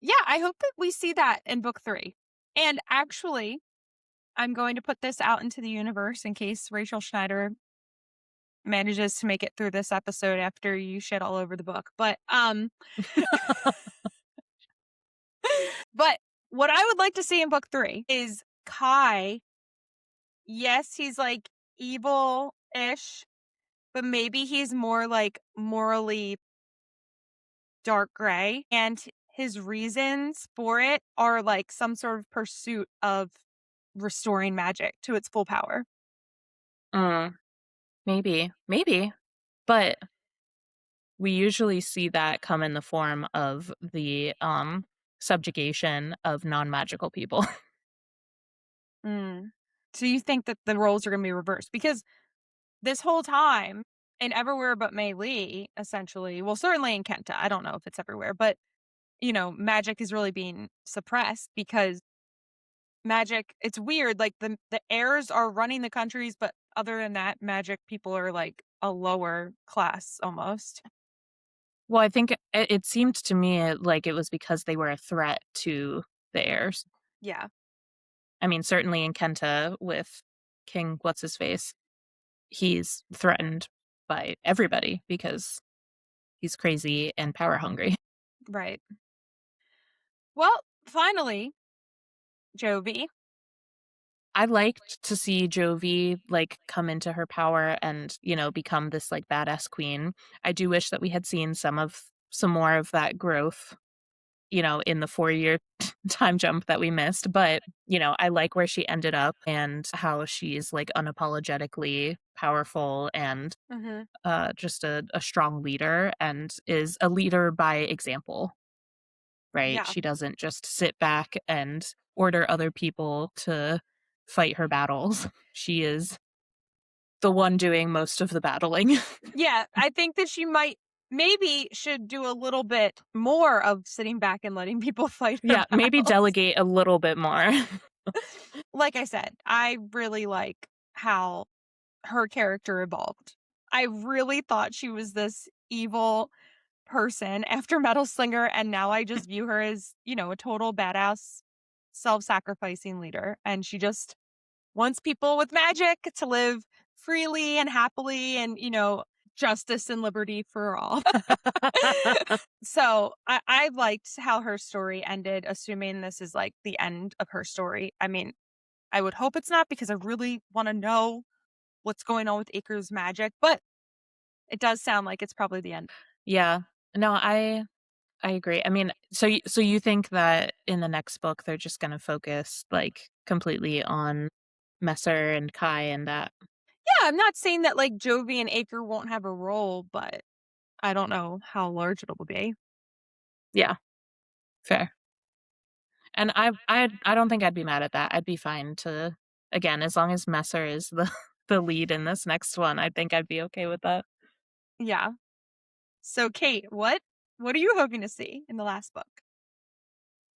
S1: Yeah, I hope that we see that in book 3. And actually, I'm going to put this out into the universe in case Rachel Schneider manages to make it through this episode after you shit all over the book. But what I would like to see in book 3 is Kai. Yes, he's like evil-ish, but maybe he's more like morally dark gray, and his reasons for it are like some sort of pursuit of restoring magic to its full power.
S2: Mm, maybe, but we usually see that come in the form of the subjugation of non-magical people.
S1: Mm. So you think that the roles are going to be reversed? Because this whole time, and everywhere but Meile, essentially, well, certainly in Kenta, I don't know if it's everywhere, but magic is really being suppressed because magic, it's weird. Like the heirs are running the countries, but other than that, magic people are like a lower class almost.
S2: Well, I think it seemed to me like it was because they were a threat to the heirs.
S1: Yeah,
S2: I mean, certainly in Kenta with King What's His Face, he's threatened by everybody because he's crazy and power hungry.
S1: right. Well, finally, Jovie.
S2: I liked to see Jovie like come into her power and, become this like badass queen. I do wish that we had seen some more of that growth, in the 4-year time jump that we missed. But, I like where she ended up and how she's like unapologetically powerful and
S1: Hmm.
S2: just a strong leader and is a leader by example, right?
S1: Yeah,
S2: She doesn't just sit back and order other people to fight her battles. She is the one doing most of the battling.
S1: yeah. I think that she might, maybe should do a little bit more of sitting back and letting people fight her
S2: Yeah, maybe
S1: battles.
S2: delegate a little bit more.
S1: Like I said, I really like how her character evolved. I really thought she was this evil person after Metal Slinger, and now I just view her as, a total badass, self-sacrificing leader, and she just wants people with magic to live freely and happily and, justice and liberty for all. So, I liked how her story ended, assuming this is, like, the end of her story. I mean, I would hope it's not because I really wanna know what's going on with Acre's magic, but it does sound like it's probably the end.
S2: Yeah. No, I agree. I mean, so you think that in the next book they're just going to focus like completely on Messer and Kai and that?
S1: Yeah, I'm not saying that, like, Jovie and Acre won't have a role, but I don't know how large it'll be.
S2: Yeah, fair. And I don't think I'd be mad at that. I'd be fine to again, as long as Messer is the the lead in this next one, I think I'd be okay with that.
S1: Yeah. So, Kate, what are you hoping to see in the last book?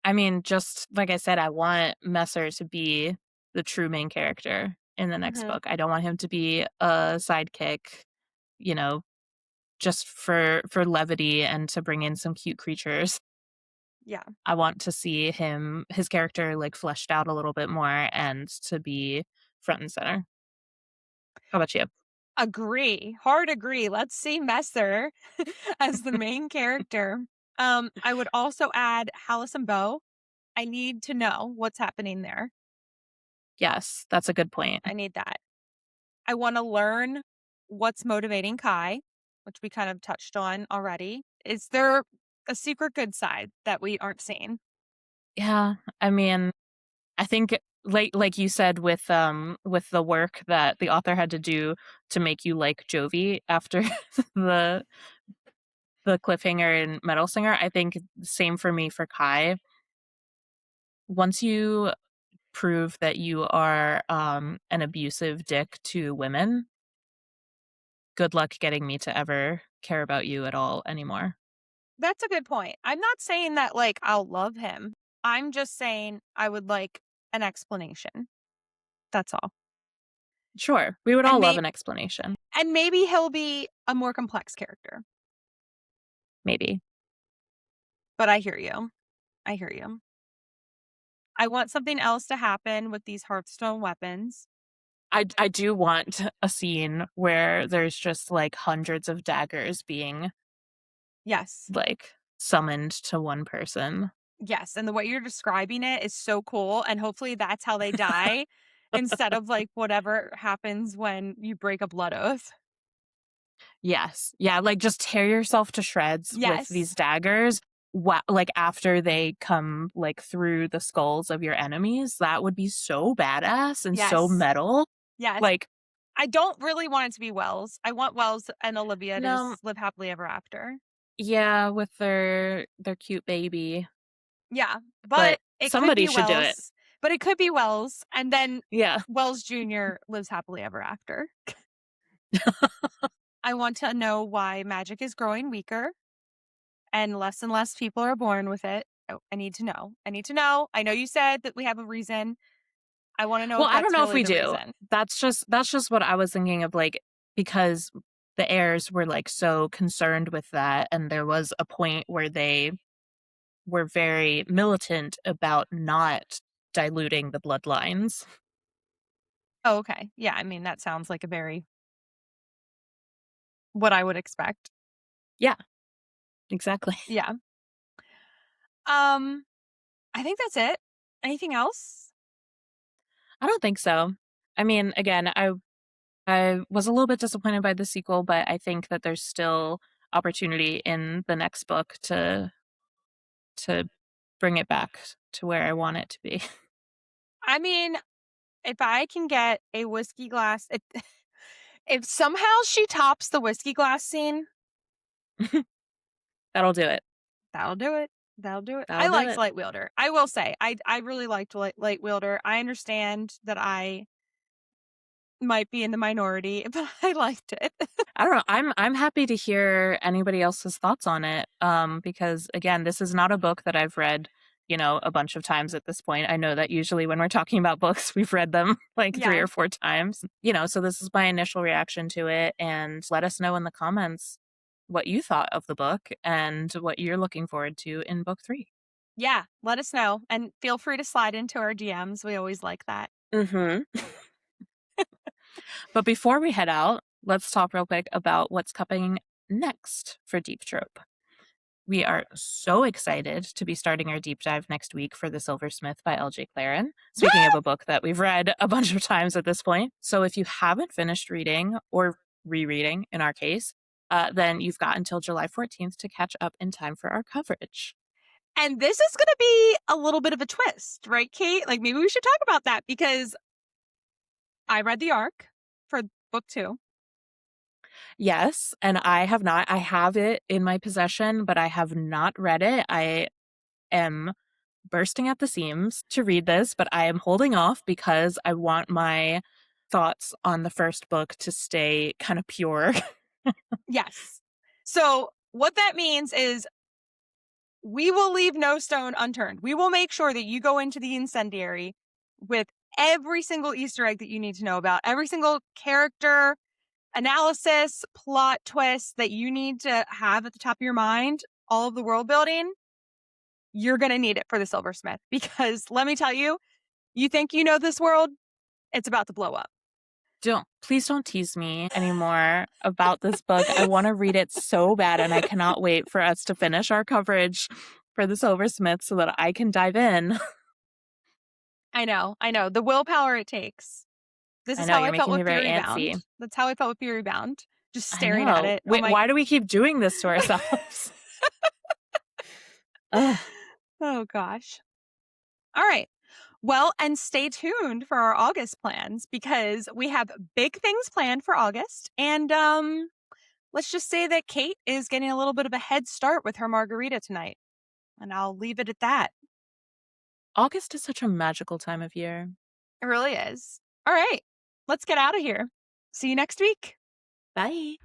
S2: I mean, just like I said, I want Messer to be the true main character in the next
S1: Mhm.
S2: book. I don't want him to be a sidekick, you know, just for levity and to bring in some cute creatures.
S1: Yeah.
S2: I want to see his character like fleshed out a little bit more and to be front and center. How about you?
S1: Agree. Hard agree. Let's see Messer as the main character. I would also add Hallis and Bo. I need to know what's happening there.
S2: Yes, that's a good point.
S1: I need that. I want to learn what's motivating Kai, which we kind of touched on already. Is there a secret good side that we aren't seeing?
S2: Yeah, I mean, I think like you said with the work that the author had to do to make you like Jovie after the the cliffhanger in Metal Slinger, I think same for me for Kai. Once you prove that you are an abusive dick to women, good luck getting me to ever care about you at all anymore.
S1: That's a good point. I'm not saying that like I'll love him. I'm just saying I would like an explanation. That's all.
S2: Sure, we would
S1: And
S2: all love
S1: may
S2: an explanation.
S1: and maybe he'll be a more complex character.
S2: Maybe.
S1: But I hear you. I hear you. I want something else to happen with these Hearthstone weapons.
S2: I do want a scene where there's just like hundreds of daggers being
S1: Yes.
S2: like summoned to one person.
S1: Yes, and the way you're describing it is so cool, and hopefully that's how they die instead of, like, whatever happens when you break a blood oath.
S2: Yes. Yeah, like just tear yourself to shreds with these
S1: Yes.
S2: daggers. Like after they come like through the skulls of your enemies, that would be so badass and so
S1: Yes.
S2: metal.
S1: Yes.
S2: Like,
S1: I don't really want it to be Wells. I want Wells and Olivia to
S2: no,
S1: just live happily ever after.
S2: yeah, with their cute baby,
S1: Yeah,
S2: but
S1: but it could
S2: somebody
S1: be
S2: should do it.
S1: Wells, but it could be Wells, and then
S2: Yeah.
S1: Wells Jr. lives happily ever after. I want to know why magic is growing weaker. And less people are born with it. Oh, I need to know. I need to know. I know you said that we have a reason. I want to know
S2: Well,
S1: if
S2: I don't
S1: that's
S2: know if
S1: really
S2: we
S1: the
S2: do.
S1: reason.
S2: That's just what I was thinking of, like, because the heirs were like so concerned with that, and there was a point where they were very militant about not diluting the bloodlines.
S1: Oh, okay. Yeah, I mean that sounds like a very what I would expect.
S2: Yeah, exactly.
S1: Yeah. Um, I think that's it. Anything else?
S2: I don't think so. I mean, again, I was a little bit disappointed by the sequel, but I think that there's still opportunity in the next book to bring it back to where I want it to be.
S1: I mean, if I can get a whiskey glass, if somehow she tops the whiskey glass scene,
S2: That'll do it.
S1: that'll do it. That'll do it.
S2: That'll
S1: I
S2: do
S1: liked
S2: it.
S1: Light Wielder. I will say, I really liked Light Wielder. I understand that I might be in the minority, but I liked it.
S2: I don't know. I'm happy to hear anybody else's thoughts on it. Because again, this is not a book that I've read, a bunch of times at this point. I know that usually when we're talking about books, we've read them like three
S1: Yeah.
S2: or four times. So this is my initial reaction to it. And let us know in the comments what you thought of the book and what you're looking forward to in book 3.
S1: Yeah, let us know and feel free to slide into our DMs. We always like that.
S2: Mm-hmm. But before we head out, let's talk real quick about what's coming next for Deep Trope. We are so excited to be starting our deep dive next week for The Silversmith by L.J. Claren. Speaking of a book that we've read a bunch of times at this point. So if you haven't finished reading or rereading in our case, then you've got until July 14th to catch up in time for our coverage.
S1: And this is going to be a little bit of a twist, right, Kate? Like maybe we should talk about that because I read the arc for book 2.
S2: Yes, and I have not. I have it in my possession, but I have not read it. I am bursting at the seams to read this, but I am holding off because I want my thoughts on the first book to stay kind of pure.
S1: Yes. So what that means is we will leave no stone unturned. We will make sure that you go into the incendiary with every single Easter egg that you need to know about, every single character analysis, plot twist that you need to have at the top of your mind, all of the world building. You're going to need it for the Silversmith because let me tell you, you think you know this world, it's about to blow up.
S2: Please don't tease me anymore about this book. I want to read it so bad, and I cannot wait for us to finish our coverage for the Silversmith so that I can dive in.
S1: I know. The willpower it takes. This
S2: I
S1: is
S2: know,
S1: how
S2: you're
S1: I felt
S2: making me
S1: with
S2: very
S1: Fury Bound.
S2: antsy.
S1: That's how I felt with Fury Bound. Just
S2: I
S1: staring at
S2: know.
S1: it. I'm
S2: Wait,
S1: like,
S2: why do we keep doing this to ourselves? Ugh.
S1: oh gosh. All right. Well, and stay tuned for our August plans because we have big things planned for August. And let's just say that Kate is getting a little bit of a head start with her margarita tonight. And I'll leave it at that.
S2: August is such a magical time of year.
S1: It really is. All right. Let's get out of here. See you next week.
S2: Bye.